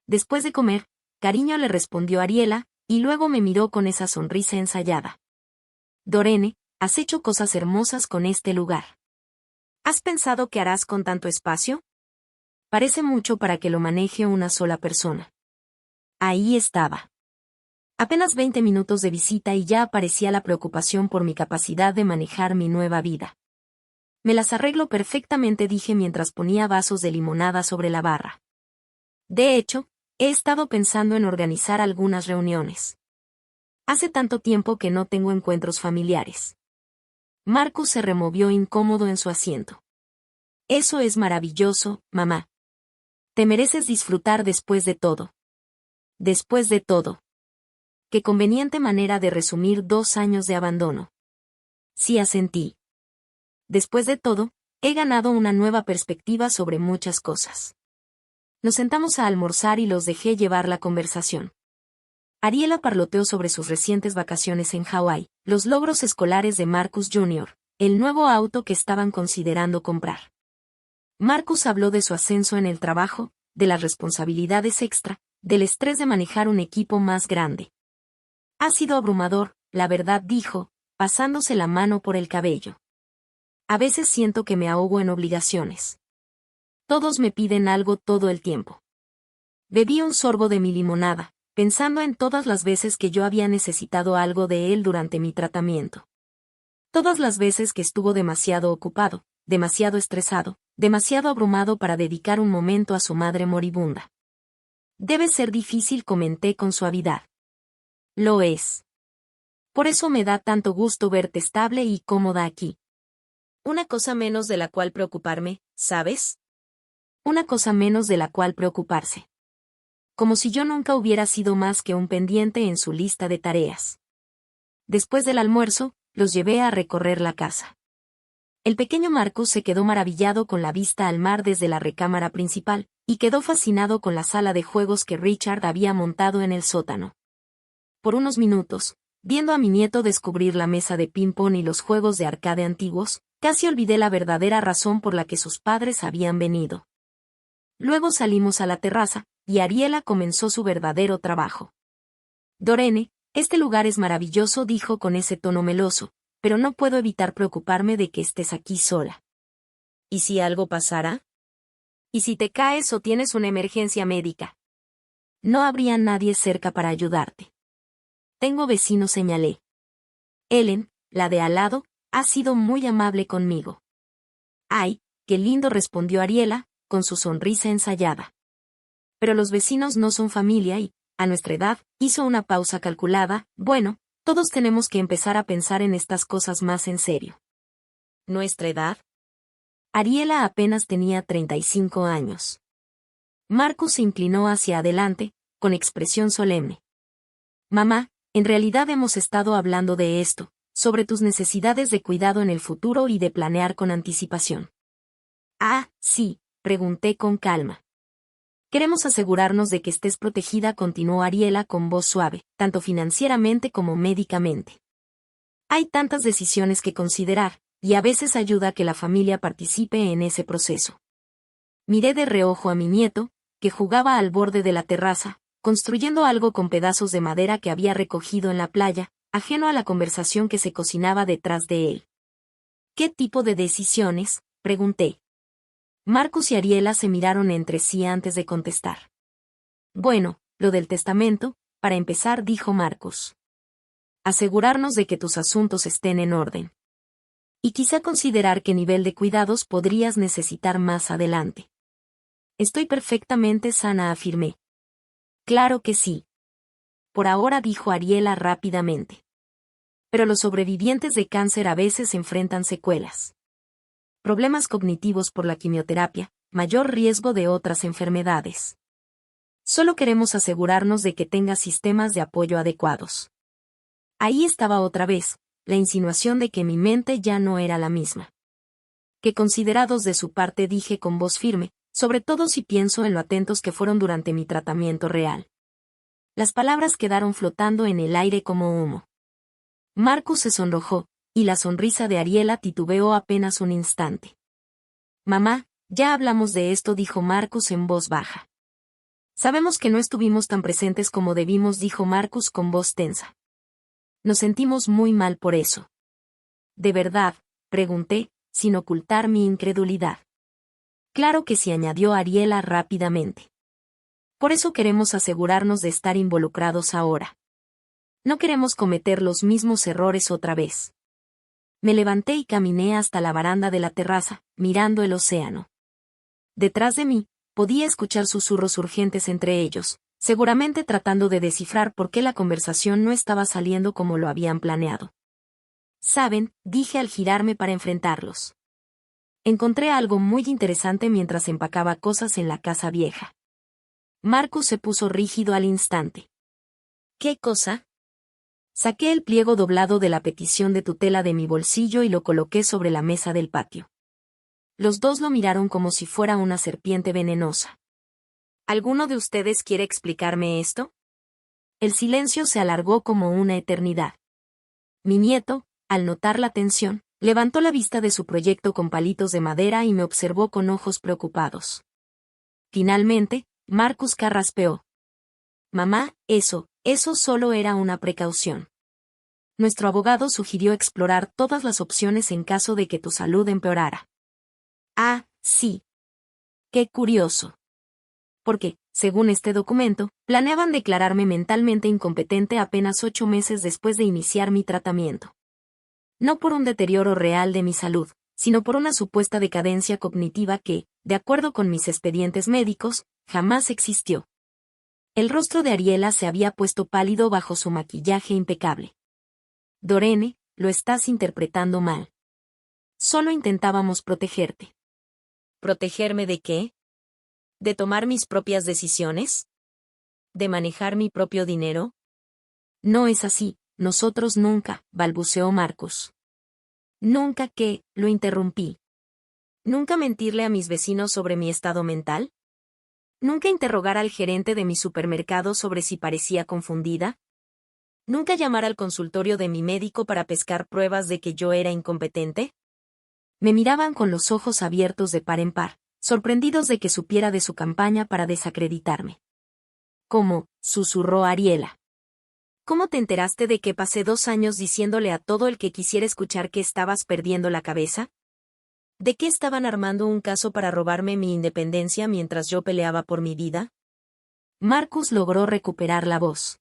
Después de comer, cariño, le respondió Ariela, y luego me miró con esa sonrisa ensayada. Dorene, has hecho cosas hermosas con este lugar. ¿Has pensado qué harás con tanto espacio? Parece mucho para que lo maneje una sola persona. Ahí estaba. Apenas 20 minutos de visita y ya aparecía la preocupación por mi capacidad de manejar mi nueva vida. Me las arreglo perfectamente, dije mientras ponía vasos de limonada sobre la barra. De hecho, he estado pensando en organizar algunas reuniones. Hace tanto tiempo que no tengo encuentros familiares. Marcus se removió incómodo en su asiento. Eso es maravilloso, mamá. Te mereces disfrutar después de todo. Después de todo. Qué conveniente manera de resumir 2 años de abandono. Sí, asentí. Después de todo, he ganado una nueva perspectiva sobre muchas cosas. Nos sentamos a almorzar y los dejé llevar la conversación. Ariela parloteó sobre sus recientes vacaciones en Hawái, los logros escolares de Marcus Jr., el nuevo auto que estaban considerando comprar. Marcus habló de su ascenso en el trabajo, de las responsabilidades extra, del estrés de manejar un equipo más grande. Ha sido abrumador, la verdad dijo, pasándose la mano por el cabello. A veces siento que me ahogo en obligaciones. Todos me piden algo todo el tiempo. Bebí un sorbo de mi limonada, pensando en todas las veces que yo había necesitado algo de él durante mi tratamiento. Todas las veces que estuvo demasiado ocupado, demasiado estresado, demasiado abrumado para dedicar un momento a su madre moribunda. Debe ser difícil, comenté con suavidad. Lo es. Por eso me da tanto gusto verte estable y cómoda aquí. Una cosa menos de la cual preocuparme, ¿sabes? Una cosa menos de la cual preocuparse. Como si yo nunca hubiera sido más que un pendiente en su lista de tareas. Después del almuerzo, los llevé a recorrer la casa. El pequeño Marcus se quedó maravillado con la vista al mar desde la recámara principal, y quedó fascinado con la sala de juegos que Richard había montado en el sótano. Por unos minutos, viendo a mi nieto descubrir la mesa de ping-pong y los juegos de arcade antiguos, casi olvidé la verdadera razón por la que sus padres habían venido. Luego salimos a la terraza, y Ariela comenzó su verdadero trabajo. Dorene, este lugar es maravilloso, dijo con ese tono meloso, pero no puedo evitar preocuparme de que estés aquí sola. ¿Y si algo pasara? ¿Y si te caes o tienes una emergencia médica? No habría nadie cerca para ayudarte. Tengo vecinos, señalé. Ellen, la de al lado, ha sido muy amable conmigo. Ay, qué lindo, respondió Ariela, con su sonrisa ensayada. Pero los vecinos no son familia y, a nuestra edad, hizo una pausa calculada, bueno, todos tenemos que empezar a pensar en estas cosas más en serio. ¿Nuestra edad? Ariela apenas tenía 35 años. Marcus se inclinó hacia adelante, con expresión solemne. Mamá, en realidad hemos estado hablando de esto, sobre tus necesidades de cuidado en el futuro y de planear con anticipación. Ah, sí, pregunté con calma. Queremos asegurarnos de que estés protegida, continuó Ariela con voz suave, tanto financieramente como médicamente. Hay tantas decisiones que considerar, y a veces ayuda a que la familia participe en ese proceso. Miré de reojo a mi nieto, que jugaba al borde de la terraza, construyendo algo con pedazos de madera que había recogido en la playa, ajeno a la conversación que se cocinaba detrás de él. ¿Qué tipo de decisiones?, pregunté. Marcus y Ariela se miraron entre sí antes de contestar. Bueno, lo del testamento, para empezar, dijo Marcus. Asegurarnos de que tus asuntos estén en orden. Y quizá considerar qué nivel de cuidados podrías necesitar más adelante. Estoy perfectamente sana, afirmé. Claro que sí. Por ahora, dijo Ariela rápidamente. Pero los sobrevivientes de cáncer a veces enfrentan secuelas. Problemas cognitivos por la quimioterapia, mayor riesgo de otras enfermedades. Solo queremos asegurarnos de que tengas sistemas de apoyo adecuados. Ahí estaba otra vez, la insinuación de que mi mente ya no era la misma. Qué considerados de su parte, dije con voz firme, sobre todo si pienso en lo atentos que fueron durante mi tratamiento real. Las palabras quedaron flotando en el aire como humo. Marcus se sonrojó, y la sonrisa de Ariela titubeó apenas un instante. Mamá, ya hablamos de esto, dijo Marcus en voz baja. Sabemos que no estuvimos tan presentes como debimos, dijo Marcus con voz tensa. Nos sentimos muy mal por eso. ¿De verdad?, pregunté, sin ocultar mi incredulidad. Claro que sí, añadió Ariela rápidamente. Por eso queremos asegurarnos de estar involucrados ahora. No queremos cometer los mismos errores otra vez. Me levanté y caminé hasta la baranda de la terraza, mirando el océano. Detrás de mí, podía escuchar susurros urgentes entre ellos, seguramente tratando de descifrar por qué la conversación no estaba saliendo como lo habían planeado. Saben, dije al girarme para enfrentarlos. Encontré algo muy interesante mientras empacaba cosas en la casa vieja. Marcus se puso rígido al instante. ¿Qué cosa? Saqué el pliego doblado de la petición de tutela de mi bolsillo y lo coloqué sobre la mesa del patio. Los dos lo miraron como si fuera una serpiente venenosa. ¿Alguno de ustedes quiere explicarme esto? El silencio se alargó como una eternidad. Mi nieto, al notar la tensión, levantó la vista de su proyecto con palitos de madera y me observó con ojos preocupados. Finalmente, Marcus carraspeó. Mamá, eso solo era una precaución. Nuestro abogado sugirió explorar todas las opciones en caso de que tu salud empeorara. Ah, sí. Qué curioso. Porque, según este documento, planeaban declararme mentalmente incompetente apenas 8 meses después de iniciar mi tratamiento. No por un deterioro real de mi salud, sino por una supuesta decadencia cognitiva que, de acuerdo con mis expedientes médicos, jamás existió. El rostro de Ariela se había puesto pálido bajo su maquillaje impecable. Dorene, lo estás interpretando mal. Solo intentábamos protegerte. ¿Protegerme de qué? ¿De tomar mis propias decisiones? ¿De manejar mi propio dinero? No es así, nosotros nunca, balbuceó Marcus. Nunca que, lo interrumpí. ¿Nunca mentirle a mis vecinos sobre mi estado mental? ¿Nunca interrogar al gerente de mi supermercado sobre si parecía confundida? ¿Nunca llamar al consultorio de mi médico para pescar pruebas de que yo era incompetente? Me miraban con los ojos abiertos de par en par, sorprendidos de que supiera de su campaña para desacreditarme. ¿Cómo?, susurró Ariela. ¿Cómo te enteraste de que pasé 2 años diciéndole a todo el que quisiera escuchar que estabas perdiendo la cabeza? ¿De qué estaban armando un caso para robarme mi independencia mientras yo peleaba por mi vida? Marcus logró recuperar la voz.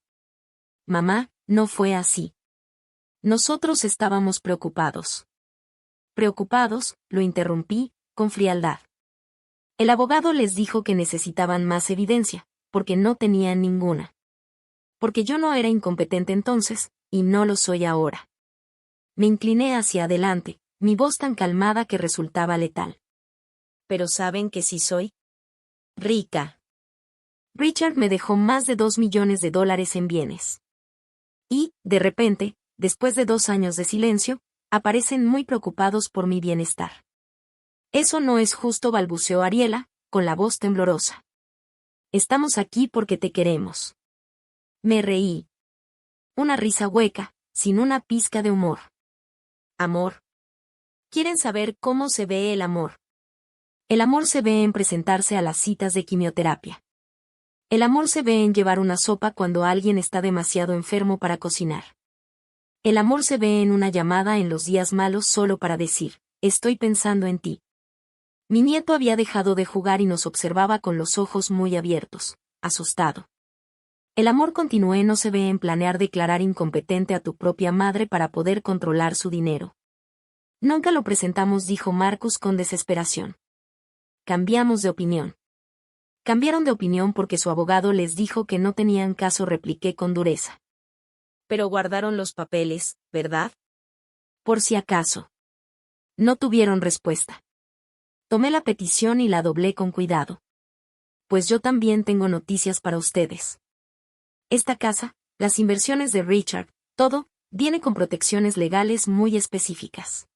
Mamá, no fue así. Nosotros estábamos preocupados. Preocupados, lo interrumpí, con frialdad. El abogado les dijo que necesitaban más evidencia, porque no tenían ninguna. Porque yo no era incompetente entonces, y no lo soy ahora. Me incliné hacia adelante, mi voz tan calmada que resultaba letal. ¿Pero saben que sí soy? Rica. Richard me dejó más de $2 millones en bienes. Y, de repente, después de 2 años de silencio, aparecen muy preocupados por mi bienestar. Eso no es justo, balbuceó Ariela, con la voz temblorosa. Estamos aquí porque te queremos. Me reí. Una risa hueca, sin una pizca de humor. ¿Amor? ¿Quieren saber cómo se ve el amor? El amor se ve en presentarse a las citas de quimioterapia. El amor se ve en llevar una sopa cuando alguien está demasiado enfermo para cocinar. El amor se ve en una llamada en los días malos solo para decir, estoy pensando en ti. Mi nieto había dejado de jugar y nos observaba con los ojos muy abiertos, asustado. El amor, continué, no se ve en planear declarar incompetente a tu propia madre para poder controlar su dinero. Nunca lo presentamos, dijo Marcus con desesperación. Cambiamos de opinión. Cambiaron de opinión porque su abogado les dijo que no tenían caso, repliqué con dureza. Pero guardaron los papeles, ¿verdad? Por si acaso. No tuvieron respuesta. Tomé la petición y la doblé con cuidado. Pues yo también tengo noticias para ustedes. Esta casa, las inversiones de Richard, todo, viene con protecciones legales muy específicas.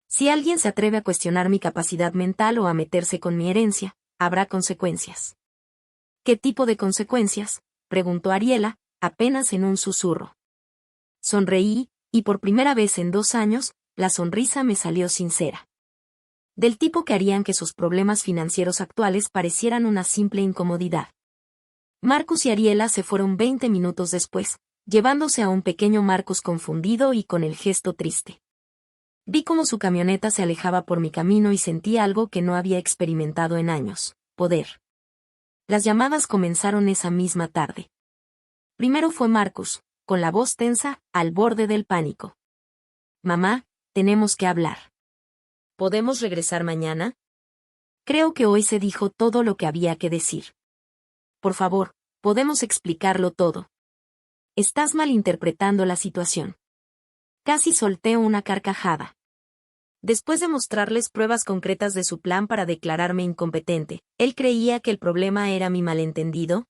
Si alguien se atreve a cuestionar mi capacidad mental o a meterse con mi herencia, habrá consecuencias. ¿Qué tipo de consecuencias?, preguntó Ariela, apenas en un susurro. Sonreí, y por primera vez en 2 años, la sonrisa me salió sincera. Del tipo que harían que sus problemas financieros actuales parecieran una simple incomodidad. Marcus y Ariela se fueron 20 minutos después, llevándose a un pequeño Marcus confundido y con el gesto triste. Vi cómo su camioneta se alejaba por mi camino y sentí algo que no había experimentado en años: poder. Las llamadas comenzaron esa misma tarde. Primero fue Marcus, con la voz tensa, al borde del pánico. Mamá, tenemos que hablar. ¿Podemos regresar mañana? Creo que hoy se dijo todo lo que había que decir. Por favor, podemos explicarlo todo. Estás malinterpretando la situación. Casi solté una carcajada. Después de mostrarles pruebas concretas de su plan para declararme incompetente, ¿él creía que el problema era mi malentendido?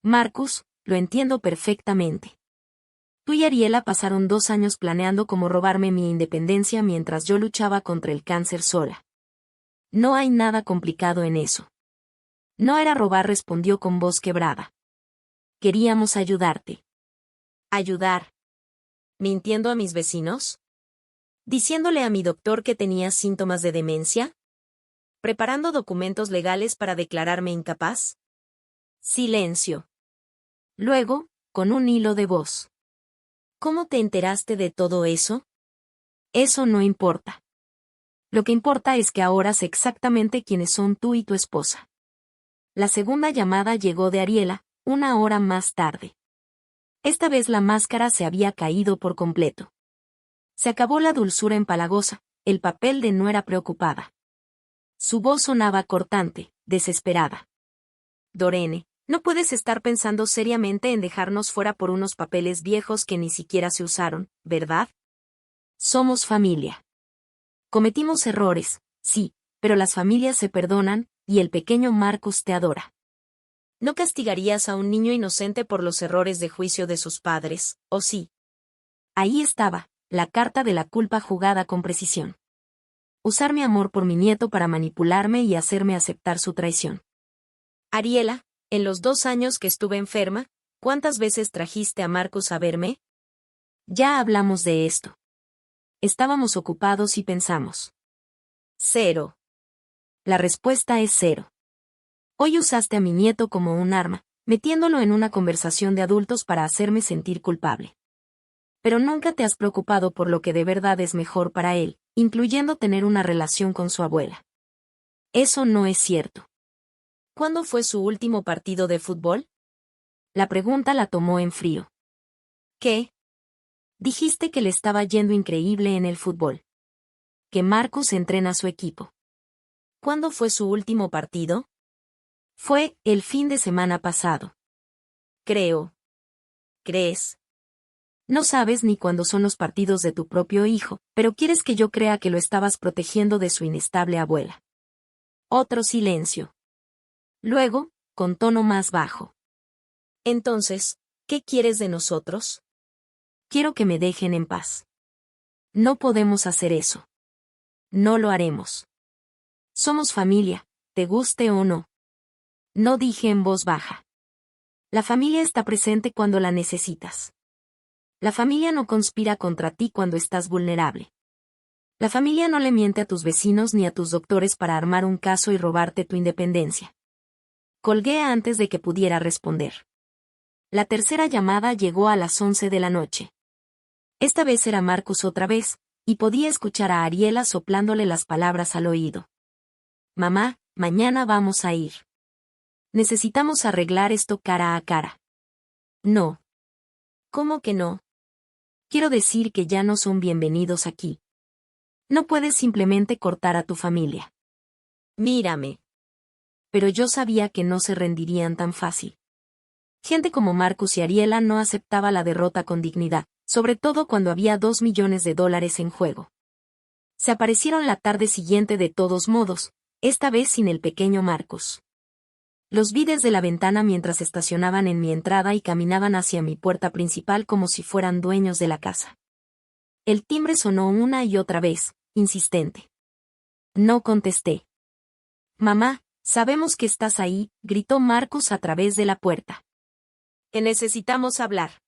Marcus, lo entiendo perfectamente. Tú y Ariela pasaron 2 años planeando cómo robarme mi independencia mientras yo luchaba contra el cáncer sola. No hay nada complicado en eso. No era robar, respondió con voz quebrada. Queríamos ayudarte. ¿Ayudar? ¿Mintiendo a mis vecinos? ¿Diciéndole a mi doctor que tenía síntomas de demencia? ¿Preparando documentos legales para declararme incapaz? Silencio. Luego, con un hilo de voz. ¿Cómo te enteraste de todo eso? Eso no importa. Lo que importa es que ahora sé exactamente quiénes son tú y tu esposa. La segunda llamada llegó de Ariela, 1 hora más tarde. Esta vez la máscara se había caído por completo. Se acabó la dulzura empalagosa, el papel de nuera preocupada. Su voz sonaba cortante, desesperada. Dorene, no puedes estar pensando seriamente en dejarnos fuera por unos papeles viejos que ni siquiera se usaron, ¿verdad? Somos familia. Cometimos errores, sí, pero las familias se perdonan, y el pequeño Marcus te adora. ¿No castigarías a un niño inocente por los errores de juicio de sus padres, o sí? Ahí estaba, la carta de la culpa jugada con precisión. Usar mi amor por mi nieto para manipularme y hacerme aceptar su traición. Ariela, en los 2 años que estuve enferma, ¿cuántas veces trajiste a Marcus a verme? Ya hablamos de esto. Estábamos ocupados y pensamos. 0. La respuesta es 0. Hoy usaste a mi nieto como un arma, metiéndolo en una conversación de adultos para hacerme sentir culpable. Pero nunca te has preocupado por lo que de verdad es mejor para él, incluyendo tener una relación con su abuela. Eso no es cierto. ¿Cuándo fue su último partido de fútbol? La pregunta la tomó en frío. ¿Qué? Dijiste que le estaba yendo increíble en el fútbol. Que Marcus entrena a su equipo. ¿Cuándo fue su último partido? Fue el fin de semana pasado. Creo. ¿Crees? No sabes ni cuándo son los partidos de tu propio hijo, pero quieres que yo crea que lo estabas protegiendo de su inestable abuela. Otro silencio. Luego, con tono más bajo. Entonces, ¿qué quieres de nosotros? Quiero que me dejen en paz. No podemos hacer eso. No lo haremos. Somos familia, te guste o no. No dije en voz baja. La familia está presente cuando la necesitas. La familia no conspira contra ti cuando estás vulnerable. La familia no le miente a tus vecinos ni a tus doctores para armar un caso y robarte tu independencia. Colgué antes de que pudiera responder. La tercera llamada llegó a las 11 de la noche. Esta vez era Marcus otra vez, y podía escuchar a Ariela soplándole las palabras al oído. Mamá, mañana vamos a ir. Necesitamos arreglar esto cara a cara. No. ¿Cómo que no? Quiero decir que ya no son bienvenidos aquí. No puedes simplemente cortar a tu familia. Mírame. Pero yo sabía que no se rendirían tan fácil. Gente como Marcus y Ariela no aceptaba la derrota con dignidad, sobre todo cuando había $2 millones en juego. Se aparecieron la tarde siguiente de todos modos, esta vez sin el pequeño Marcus. Los vi desde la ventana mientras estacionaban en mi entrada y caminaban hacia mi puerta principal como si fueran dueños de la casa. El timbre sonó una y otra vez, insistente. No contesté. Mamá, sabemos que estás ahí, gritó Marcus a través de la puerta. Que necesitamos hablar.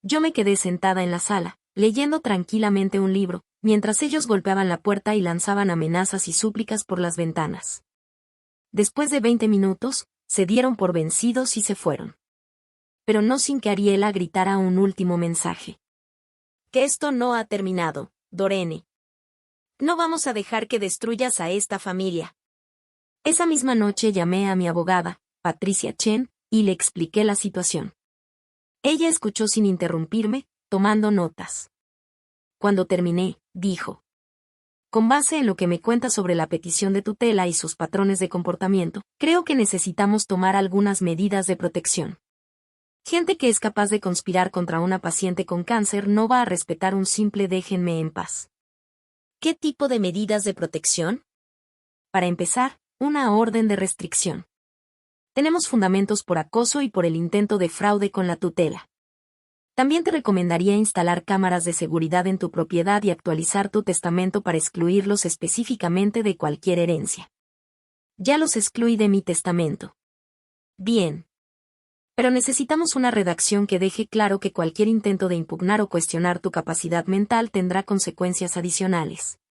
Yo me quedé sentada en la sala, leyendo tranquilamente un libro, mientras ellos golpeaban la puerta y lanzaban amenazas y súplicas por las ventanas. Después de 20 minutos, se dieron por vencidos y se fueron. Pero no sin que Ariela gritara un último mensaje. Que esto no ha terminado, Dorene. No vamos a dejar que destruyas a esta familia. Esa misma noche llamé a mi abogada, Patricia Chen, y le expliqué la situación. Ella escuchó sin interrumpirme, tomando notas. Cuando terminé, dijo. Con base en lo que me cuenta sobre la petición de tutela y sus patrones de comportamiento, creo que necesitamos tomar algunas medidas de protección. Gente que es capaz de conspirar contra una paciente con cáncer no va a respetar un simple déjenme en paz. ¿Qué tipo de medidas de protección? Para empezar, una orden de restricción. Tenemos fundamentos por acoso y por el intento de fraude con la tutela. También te recomendaría instalar cámaras de seguridad en tu propiedad y actualizar tu testamento para excluirlos específicamente de cualquier herencia. Ya los excluí de mi testamento. Bien. Pero necesitamos una redacción que deje claro que cualquier intento de impugnar o cuestionar tu capacidad mental tendrá consecuencias adicionales.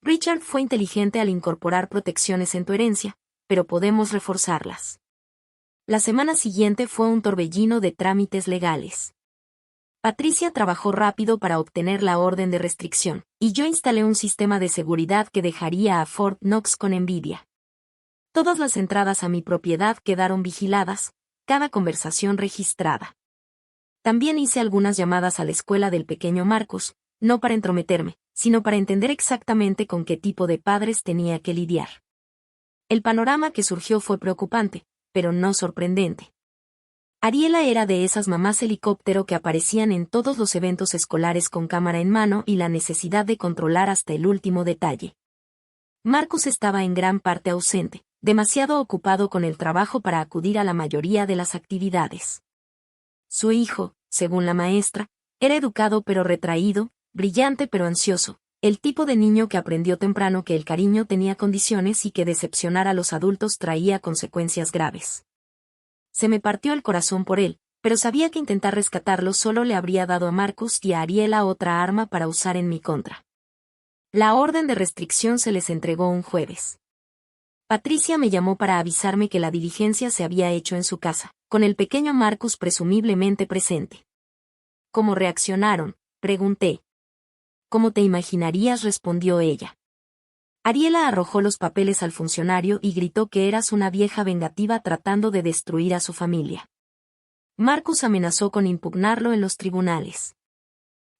Richard fue inteligente al incorporar protecciones en tu herencia, pero podemos reforzarlas. La semana siguiente fue un torbellino de trámites legales. Patricia trabajó rápido para obtener la orden de restricción, y yo instalé un sistema de seguridad que dejaría a Fort Knox con envidia. Todas las entradas a mi propiedad quedaron vigiladas, cada conversación registrada. También hice algunas llamadas a la escuela del pequeño Marcus, no para entrometerme, sino para entender exactamente con qué tipo de padres tenía que lidiar. El panorama que surgió fue preocupante, pero no sorprendente. Ariela era de esas mamás helicóptero que aparecían en todos los eventos escolares con cámara en mano y la necesidad de controlar hasta el último detalle. Marcus estaba en gran parte ausente, demasiado ocupado con el trabajo para acudir a la mayoría de las actividades. Su hijo, según la maestra, era educado pero retraído, brillante pero ansioso, el tipo de niño que aprendió temprano que el cariño tenía condiciones y que decepcionar a los adultos traía consecuencias graves. Se me partió el corazón por él, pero sabía que intentar rescatarlo solo le habría dado a Marcus y a Ariela otra arma para usar en mi contra. La orden de restricción se les entregó un jueves. Patricia me llamó para avisarme que la diligencia se había hecho en su casa, con el pequeño Marcus presumiblemente presente. ¿Cómo reaccionaron?, pregunté. ¿Cómo te imaginarías?, respondió ella. Ariela arrojó los papeles al funcionario y gritó que eras una vieja vengativa tratando de destruir a su familia. Marcus amenazó con impugnarlo en los tribunales.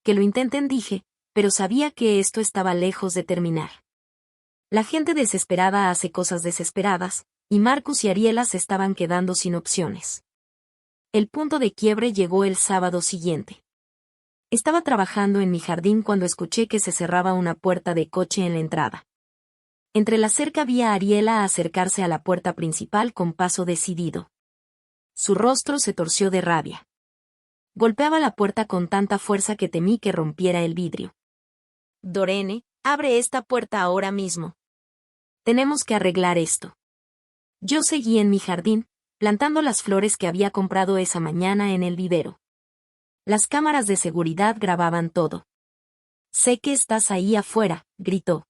Que lo intenten, dije, pero sabía que esto estaba lejos de terminar. La gente desesperada hace cosas desesperadas, y Marcus y Ariela se estaban quedando sin opciones. El punto de quiebre llegó el sábado siguiente. Estaba trabajando en mi jardín cuando escuché que se cerraba una puerta de coche en la entrada. Entre la cerca vi a Ariela acercarse a la puerta principal con paso decidido. Su rostro se torció de rabia. Golpeaba la puerta con tanta fuerza que temí que rompiera el vidrio. Dorene, abre esta puerta ahora mismo. Tenemos que arreglar esto. Yo seguí en mi jardín, plantando las flores que había comprado esa mañana en el vivero. Las cámaras de seguridad grababan todo. Sé que estás ahí afuera, gritó.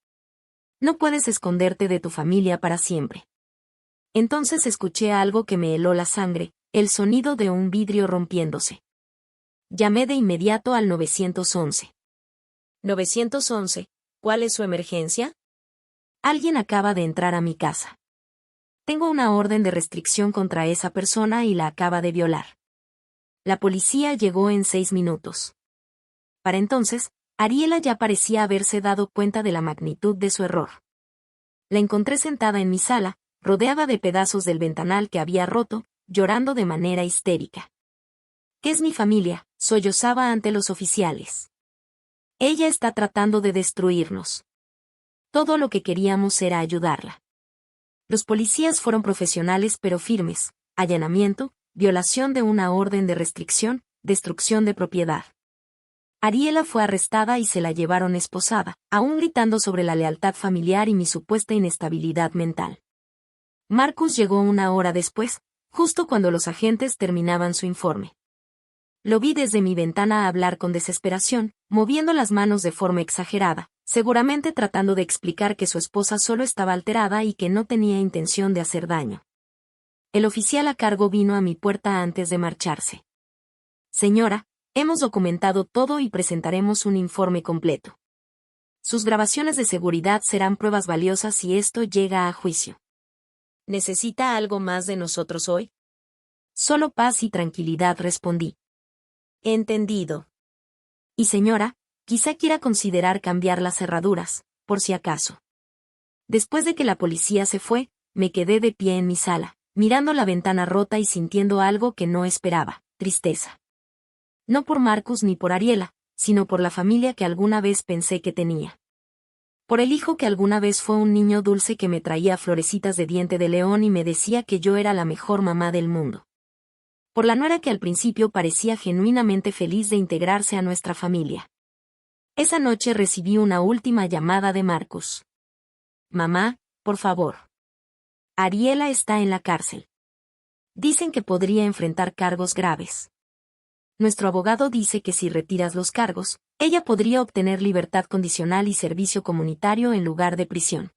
No puedes esconderte de tu familia para siempre. Entonces escuché algo que me heló la sangre, el sonido de un vidrio rompiéndose. Llamé de inmediato al 911. 911, ¿cuál es su emergencia? Alguien acaba de entrar a mi casa. Tengo una orden de restricción contra esa persona y la acaba de violar. La policía llegó en 6 minutos. Para entonces, Ariela ya parecía haberse dado cuenta de la magnitud de su error. La encontré sentada en mi sala, rodeada de pedazos del ventanal que había roto, llorando de manera histérica. ¿Qué es mi familia?, sollozaba ante los oficiales. Ella está tratando de destruirnos. Todo lo que queríamos era ayudarla. Los policías fueron profesionales pero firmes: allanamiento, violación de una orden de restricción, destrucción de propiedad. Ariela fue arrestada y se la llevaron esposada, aún gritando sobre la lealtad familiar y mi supuesta inestabilidad mental. Marcus llegó 1 hora después, justo cuando los agentes terminaban su informe. Lo vi desde mi ventana hablar con desesperación, moviendo las manos de forma exagerada, seguramente tratando de explicar que su esposa solo estaba alterada y que no tenía intención de hacer daño. El oficial a cargo vino a mi puerta antes de marcharse. Señora, hemos documentado todo y presentaremos un informe completo. Sus grabaciones de seguridad serán pruebas valiosas si esto llega a juicio. ¿Necesita algo más de nosotros hoy? Solo paz y tranquilidad, respondí. Entendido. Y señora, quizá quiera considerar cambiar las cerraduras, por si acaso. Después de que la policía se fue, me quedé de pie en mi sala, mirando la ventana rota y sintiendo algo que no esperaba: tristeza. No por Marcus ni por Ariela, sino por la familia que alguna vez pensé que tenía. Por el hijo que alguna vez fue un niño dulce que me traía florecitas de diente de león y me decía que yo era la mejor mamá del mundo. Por la nuera que al principio parecía genuinamente feliz de integrarse a nuestra familia. Esa noche recibí una última llamada de Marcus. Mamá, por favor. Ariela está en la cárcel. Dicen que podría enfrentar cargos graves. Nuestro abogado dice que si retiras los cargos, ella podría obtener libertad condicional y servicio comunitario en lugar de prisión.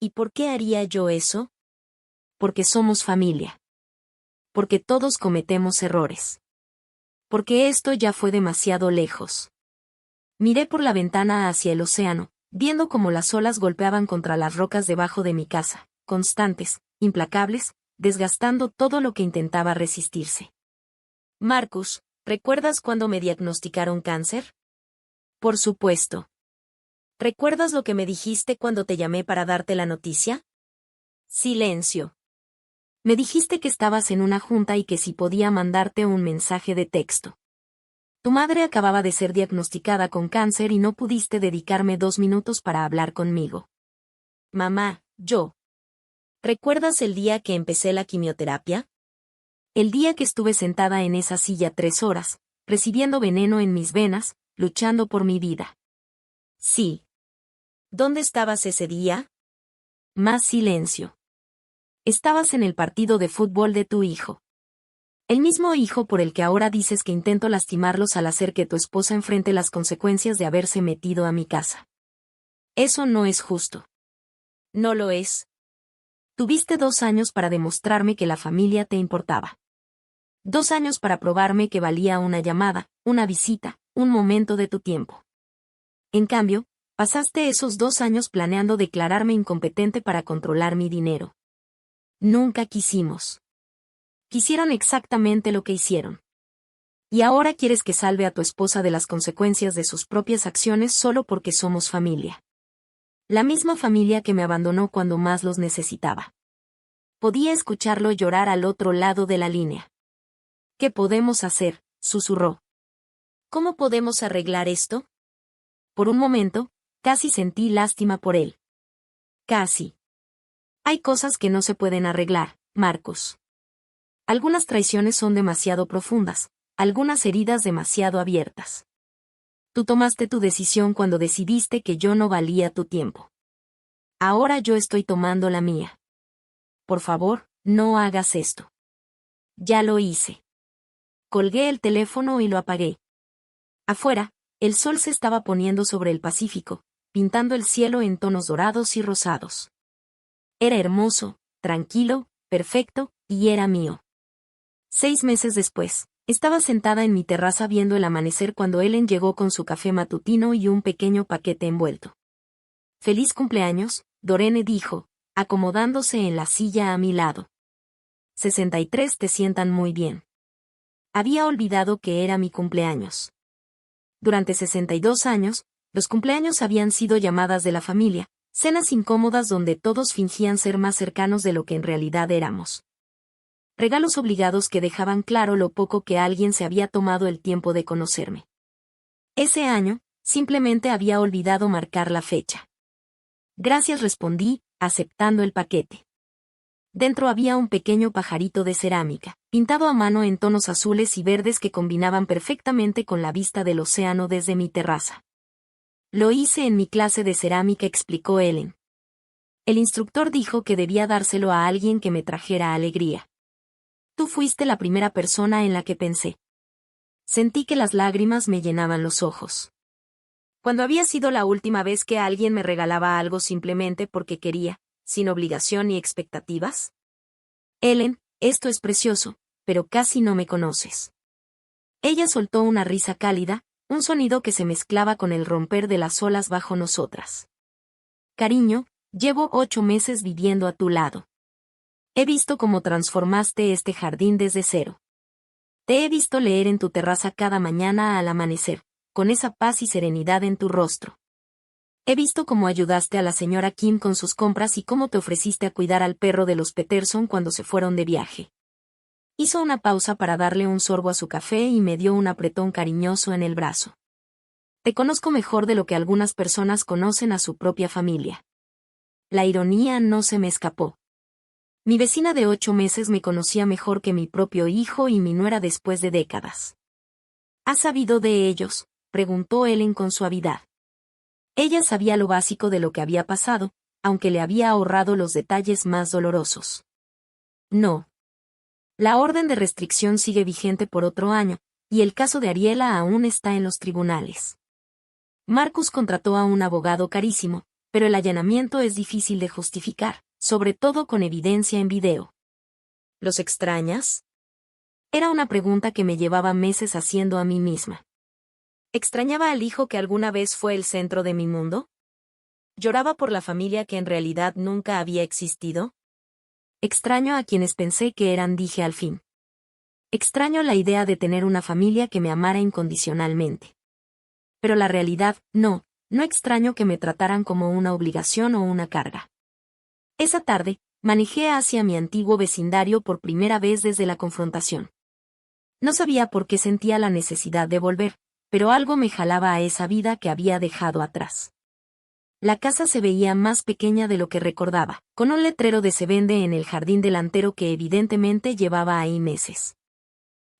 ¿Y por qué haría yo eso? Porque somos familia. Porque todos cometemos errores. Porque esto ya fue demasiado lejos. Miré por la ventana hacia el océano, viendo cómo las olas golpeaban contra las rocas debajo de mi casa, constantes, implacables, desgastando todo lo que intentaba resistirse. Marcus, ¿recuerdas cuando me diagnosticaron cáncer? Por supuesto. ¿Recuerdas lo que me dijiste cuando te llamé para darte la noticia? Silencio. Me dijiste que estabas en una junta y que si podía mandarte un mensaje de texto. Tu madre acababa de ser diagnosticada con cáncer y no pudiste dedicarme 2 minutos para hablar conmigo. Mamá, yo. ¿Recuerdas el día que empecé la quimioterapia? El día que estuve sentada en esa silla 3 horas, recibiendo veneno en mis venas, luchando por mi vida. Sí. ¿Dónde estabas ese día? Más silencio. Estabas en el partido de fútbol de tu hijo. El mismo hijo por el que ahora dices que intento lastimarlos al hacer que tu esposa enfrente las consecuencias de haberse metido a mi casa. Eso no es justo. No lo es. Tuviste 2 años para demostrarme que la familia te importaba. 2 años para probarme que valía una llamada, una visita, un momento de tu tiempo. En cambio, pasaste esos 2 años planeando declararme incompetente para controlar mi dinero. Nunca quisimos. Quisieron exactamente lo que hicieron. Y ahora quieres que salve a tu esposa de las consecuencias de sus propias acciones solo porque somos familia. La misma familia que me abandonó cuando más los necesitaba. Podía escucharlo llorar al otro lado de la línea. ¿Qué podemos hacer?, susurró. ¿Cómo podemos arreglar esto? Por un momento, casi sentí lástima por él. Casi. Hay cosas que no se pueden arreglar, Marcus. Algunas traiciones son demasiado profundas, algunas heridas demasiado abiertas. Tú tomaste tu decisión cuando decidiste que yo no valía tu tiempo. Ahora yo estoy tomando la mía. Por favor, no hagas esto. Ya lo hice. Colgué el teléfono y lo apagué. Afuera, el sol se estaba poniendo sobre el Pacífico, pintando el cielo en tonos dorados y rosados. Era hermoso, tranquilo, perfecto, y era mío. 6 meses después, estaba sentada en mi terraza viendo el amanecer cuando Ellen llegó con su café matutino y un pequeño paquete envuelto. «Feliz cumpleaños», Dorene dijo, acomodándose en la silla a mi lado. 63 te sientan muy bien. Había olvidado que era mi cumpleaños. Durante 62 años, los cumpleaños habían sido llamadas de la familia, cenas incómodas donde todos fingían ser más cercanos de lo que en realidad éramos. Regalos obligados que dejaban claro lo poco que alguien se había tomado el tiempo de conocerme. Ese año, simplemente había olvidado marcar la fecha. Gracias, respondí, aceptando el paquete. Dentro había un pequeño pajarito de cerámica, pintado a mano en tonos azules y verdes que combinaban perfectamente con la vista del océano desde mi terraza. Lo hice en mi clase de cerámica, explicó Ellen. El instructor dijo que debía dárselo a alguien que me trajera alegría. Tú fuiste la primera persona en la que pensé. Sentí que las lágrimas me llenaban los ojos. ¿Cuándo había sido la última vez que alguien me regalaba algo simplemente porque quería, sin obligación ni expectativas? Ellen, esto es precioso, pero casi no me conoces. Ella soltó una risa cálida, un sonido que se mezclaba con el romper de las olas bajo nosotras. Cariño, llevo 8 meses viviendo a tu lado. He visto cómo transformaste este jardín desde cero. Te he visto leer en tu terraza cada mañana al amanecer, con esa paz y serenidad en tu rostro. He visto cómo ayudaste a la señora Kim con sus compras y cómo te ofreciste a cuidar al perro de los Peterson cuando se fueron de viaje. Hizo una pausa para darle un sorbo a su café y me dio un apretón cariñoso en el brazo. Te conozco mejor de lo que algunas personas conocen a su propia familia. La ironía no se me escapó. Mi vecina de 8 meses me conocía mejor que mi propio hijo y mi nuera después de décadas. ¿Has sabido de ellos?, preguntó Ellen con suavidad. Ella sabía lo básico de lo que había pasado, aunque le había ahorrado los detalles más dolorosos. No. La orden de restricción sigue vigente por otro año, y el caso de Ariela aún está en los tribunales. Marcus contrató a un abogado carísimo, pero el allanamiento es difícil de justificar, sobre todo con evidencia en video. ¿Los extrañas? Era una pregunta que me llevaba meses haciendo a mí misma. ¿Extrañaba al hijo que alguna vez fue el centro de mi mundo? ¿Lloraba por la familia que en realidad nunca había existido? Extraño a quienes pensé que eran, dije al fin. Extraño la idea de tener una familia que me amara incondicionalmente. Pero la realidad, no extraño que me trataran como una obligación o una carga. Esa tarde, manejé hacia mi antiguo vecindario por primera vez desde la confrontación. No sabía por qué sentía la necesidad de volver, pero algo me jalaba a esa vida que había dejado atrás. La casa se veía más pequeña de lo que recordaba, con un letrero de se vende en el jardín delantero que evidentemente llevaba ahí meses.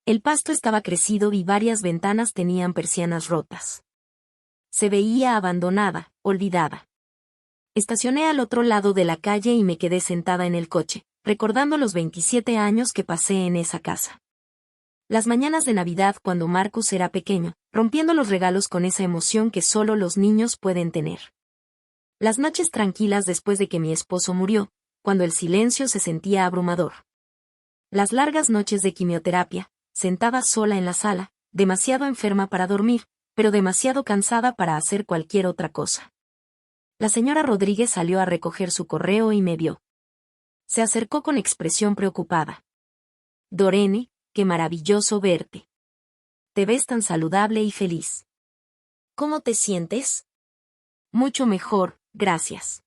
El pasto estaba crecido y varias ventanas tenían persianas rotas. Se veía abandonada, olvidada. Estacioné al otro lado de la calle y me quedé sentada en el coche, recordando los 27 años que pasé en esa casa. Las mañanas de Navidad cuando Marcus era pequeño, rompiendo los regalos con esa emoción que solo los niños pueden tener. Las noches tranquilas después de que mi esposo murió, cuando el silencio se sentía abrumador. Las largas noches de quimioterapia, sentada sola en la sala, demasiado enferma para dormir, pero demasiado cansada para hacer cualquier otra cosa. La señora Rodríguez salió a recoger su correo y me vio. Se acercó con expresión preocupada. Dorene, qué maravilloso verte. Te ves tan saludable y feliz. ¿Cómo te sientes? Mucho mejor, gracias.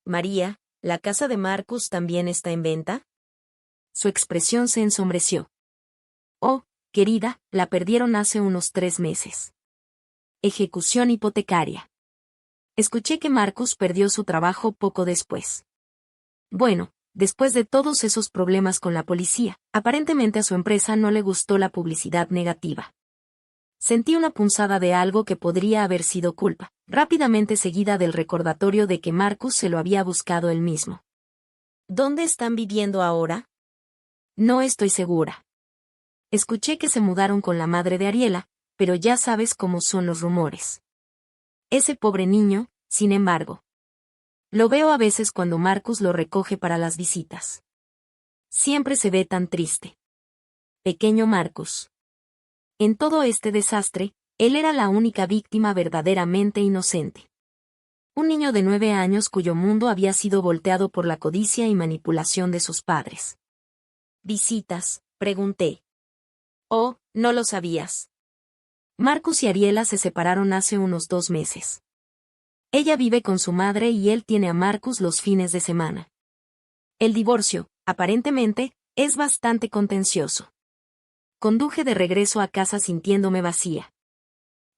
María, ¿la casa de Marcus también está en venta? Su expresión se ensombreció. Oh, querida, la perdieron hace unos 3 meses. Ejecución hipotecaria. Escuché que Marcus perdió su trabajo poco después. Bueno, después de todos esos problemas con la policía, aparentemente a su empresa no le gustó la publicidad negativa. Sentí una punzada de algo que podría haber sido culpa, rápidamente seguida del recordatorio de que Marcus se lo había buscado él mismo. ¿Dónde están viviendo ahora? No estoy segura. Escuché que se mudaron con la madre de Ariela, pero ya sabes cómo son los rumores. Ese pobre niño, sin embargo. Lo veo a veces cuando Marcus lo recoge para las visitas. Siempre se ve tan triste. Pequeño Marcus. En todo este desastre, él era la única víctima verdaderamente inocente. Un niño de 9 años cuyo mundo había sido volteado por la codicia y manipulación de sus padres. ¿Visitas?, pregunté. Oh, no lo sabías. Marcus y Ariela se separaron hace unos 2 meses. Ella vive con su madre y él tiene a Marcus los fines de semana. El divorcio, aparentemente, es bastante contencioso. Conduje de regreso a casa sintiéndome vacía.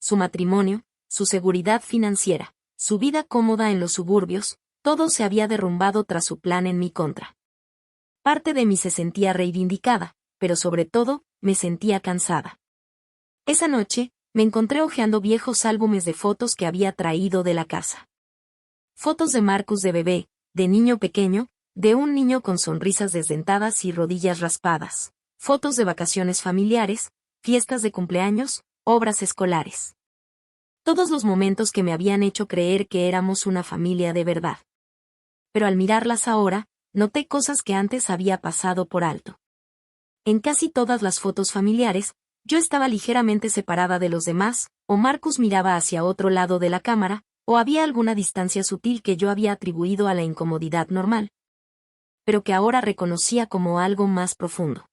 Su matrimonio, su seguridad financiera, su vida cómoda en los suburbios, todo se había derrumbado tras su plan en mi contra. Parte de mí se sentía reivindicada, pero sobre todo, me sentía cansada. Esa noche, me encontré hojeando viejos álbumes de fotos que había traído de la casa. Fotos de Marcus de bebé, de niño pequeño, de un niño con sonrisas desdentadas y rodillas raspadas. Fotos de vacaciones familiares, fiestas de cumpleaños, obras escolares. Todos los momentos que me habían hecho creer que éramos una familia de verdad. Pero al mirarlas ahora, noté cosas que antes había pasado por alto. En casi todas las fotos familiares, yo estaba ligeramente separada de los demás, o Marcus miraba hacia otro lado de la cámara, o había alguna distancia sutil que yo había atribuido a la incomodidad normal, pero que ahora reconocía como algo más profundo.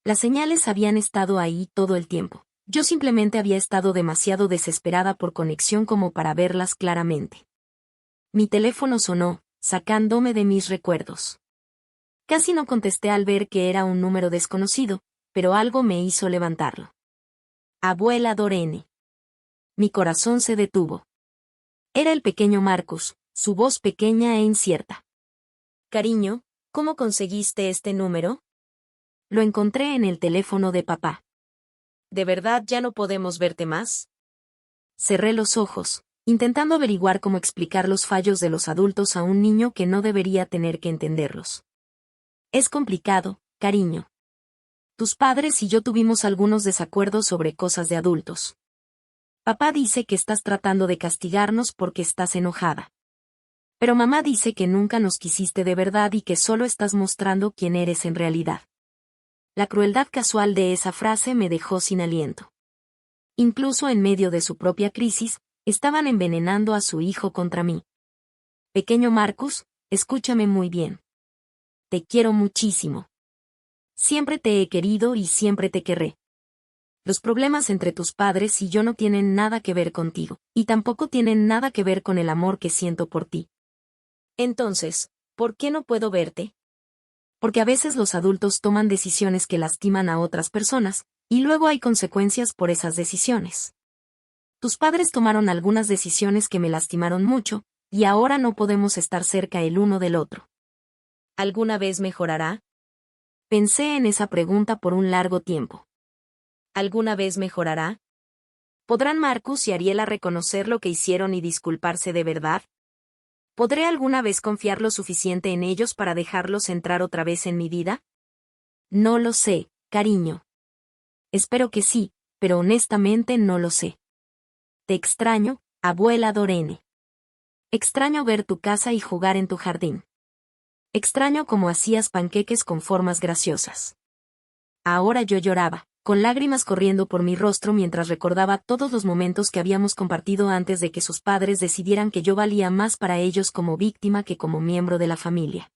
Las señales habían estado ahí todo el tiempo. Yo simplemente había estado demasiado desesperada por conexión como para verlas claramente. Mi teléfono sonó, sacándome de mis recuerdos. Casi no contesté al ver que era un número desconocido, pero algo me hizo levantarlo. Abuela Dorene. Mi corazón se detuvo. Era el pequeño Marcus, su voz pequeña e incierta. Cariño, ¿cómo conseguiste este número? Lo encontré en el teléfono de papá. ¿De verdad ya no podemos verte más? Cerré los ojos, intentando averiguar cómo explicar los fallos de los adultos a un niño que no debería tener que entenderlos. Es complicado, cariño. Tus padres y yo tuvimos algunos desacuerdos sobre cosas de adultos. Papá dice que estás tratando de castigarnos porque estás enojada. Pero mamá dice que nunca nos quisiste de verdad y que solo estás mostrando quién eres en realidad. La crueldad casual de esa frase me dejó sin aliento. Incluso en medio de su propia crisis, estaban envenenando a su hijo contra mí. Pequeño Marcus, escúchame muy bien. Te quiero muchísimo. Siempre te he querido y siempre te querré. Los problemas entre tus padres y yo no tienen nada que ver contigo, y tampoco tienen nada que ver con el amor que siento por ti. Entonces, ¿por qué no puedo verte? Porque a veces los adultos toman decisiones que lastiman a otras personas, y luego hay consecuencias por esas decisiones. Tus padres tomaron algunas decisiones que me lastimaron mucho, y ahora no podemos estar cerca el uno del otro. ¿Alguna vez mejorará? Pensé en esa pregunta por un largo tiempo. ¿Alguna vez mejorará? ¿Podrán Marcus y Ariela reconocer lo que hicieron y disculparse de verdad? ¿Podré alguna vez confiar lo suficiente en ellos para dejarlos entrar otra vez en mi vida? No lo sé, cariño. Espero que sí, pero honestamente no lo sé. Te extraño, abuela Dorene. Extraño ver tu casa y jugar en tu jardín. Extraño cómo hacías panqueques con formas graciosas. Ahora yo lloraba, con lágrimas corriendo por mi rostro mientras recordaba todos los momentos que habíamos compartido antes de que sus padres decidieran que yo valía más para ellos como víctima que como miembro de la familia.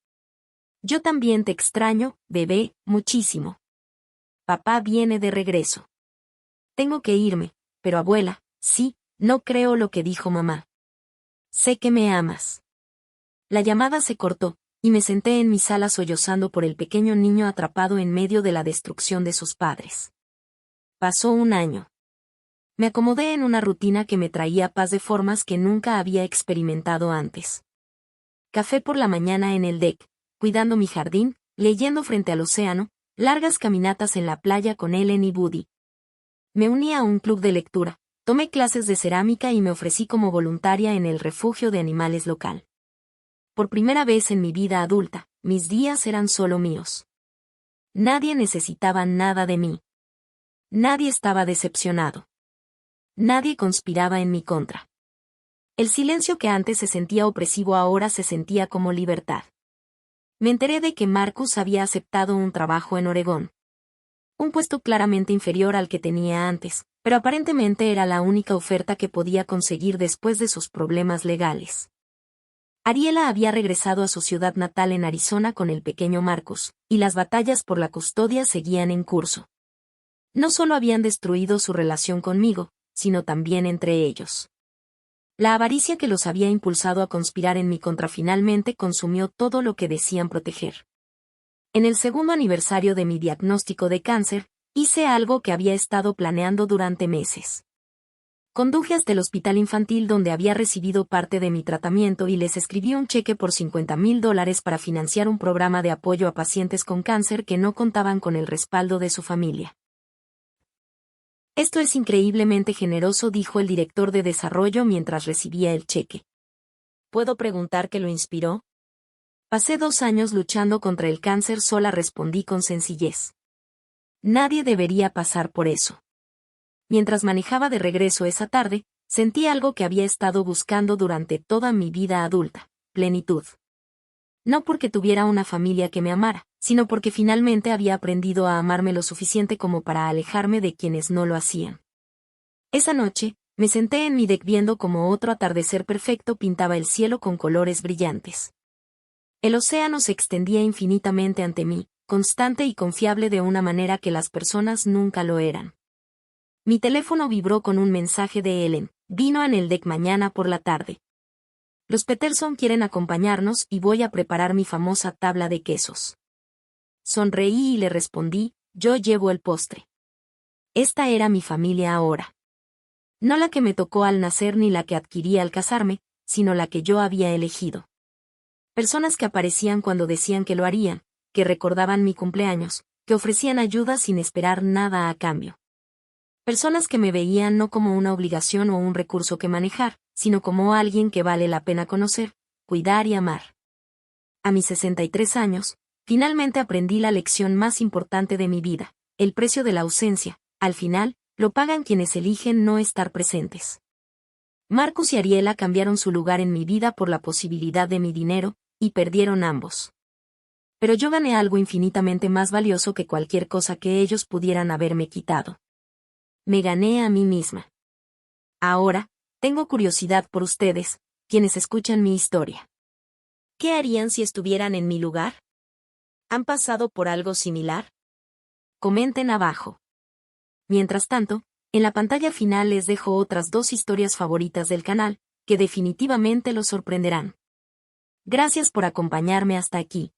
Yo también te extraño, bebé, muchísimo. Papá viene de regreso. Tengo que irme, pero abuela, sí, no creo lo que dijo mamá. Sé que me amas. La llamada se cortó, y me senté en mi sala sollozando por el pequeño niño atrapado en medio de la destrucción de sus padres. Pasó un año. Me acomodé en una rutina que me traía paz de formas que nunca había experimentado antes. Café por la mañana en el deck, cuidando mi jardín, leyendo frente al océano, largas caminatas en la playa con Ellen y Buddy. Me uní a un club de lectura, tomé clases de cerámica y me ofrecí como voluntaria en el refugio de animales local. Por primera vez en mi vida adulta, mis días eran solo míos. Nadie necesitaba nada de mí. Nadie estaba decepcionado. Nadie conspiraba en mi contra. El silencio que antes se sentía opresivo ahora se sentía como libertad. Me enteré de que Marcus había aceptado un trabajo en Oregón. Un puesto claramente inferior al que tenía antes, pero aparentemente era la única oferta que podía conseguir después de sus problemas legales. Ariela había regresado a su ciudad natal en Arizona con el pequeño Marcus, y las batallas por la custodia seguían en curso. No solo habían destruido su relación conmigo, sino también entre ellos. La avaricia que los había impulsado a conspirar en mi contra finalmente consumió todo lo que decían proteger. En el segundo aniversario de mi diagnóstico de cáncer, hice algo que había estado planeando durante meses. Conduje hasta el hospital infantil donde había recibido parte de mi tratamiento y les escribí un cheque por $50,000 para financiar un programa de apoyo a pacientes con cáncer que no contaban con el respaldo de su familia. Esto es increíblemente generoso, dijo el director de desarrollo mientras recibía el cheque. ¿Puedo preguntar qué lo inspiró? Pasé 2 años luchando contra el cáncer sola, respondí con sencillez. Nadie debería pasar por eso. Mientras manejaba de regreso esa tarde, sentí algo que había estado buscando durante toda mi vida adulta: plenitud. No porque tuviera una familia que me amara, sino porque finalmente había aprendido a amarme lo suficiente como para alejarme de quienes no lo hacían. Esa noche, me senté en mi deck viendo cómo otro atardecer perfecto pintaba el cielo con colores brillantes. El océano se extendía infinitamente ante mí, constante y confiable de una manera que las personas nunca lo eran. Mi teléfono vibró con un mensaje de Ellen: vino en el deck mañana por la tarde. Los Peterson quieren acompañarnos y voy a preparar mi famosa tabla de quesos. Sonreí y le respondí: yo llevo el postre. Esta era mi familia ahora. No la que me tocó al nacer ni la que adquirí al casarme, sino la que yo había elegido. Personas que aparecían cuando decían que lo harían, que recordaban mi cumpleaños, que ofrecían ayuda sin esperar nada a cambio. Personas que me veían no como una obligación o un recurso que manejar, sino como alguien que vale la pena conocer, cuidar y amar. A mis 63 años, finalmente aprendí la lección más importante de mi vida: el precio de la ausencia, al final, lo pagan quienes eligen no estar presentes. Marcus y Ariela cambiaron su lugar en mi vida por la posibilidad de mi dinero, y perdieron ambos. Pero yo gané algo infinitamente más valioso que cualquier cosa que ellos pudieran haberme quitado. Me gané a mí misma. Ahora, tengo curiosidad por ustedes, quienes escuchan mi historia. ¿Qué harían si estuvieran en mi lugar? ¿Han pasado por algo similar? Comenten abajo. Mientras tanto, en la pantalla final les dejo otras 2 historias favoritas del canal, que definitivamente los sorprenderán. Gracias por acompañarme hasta aquí.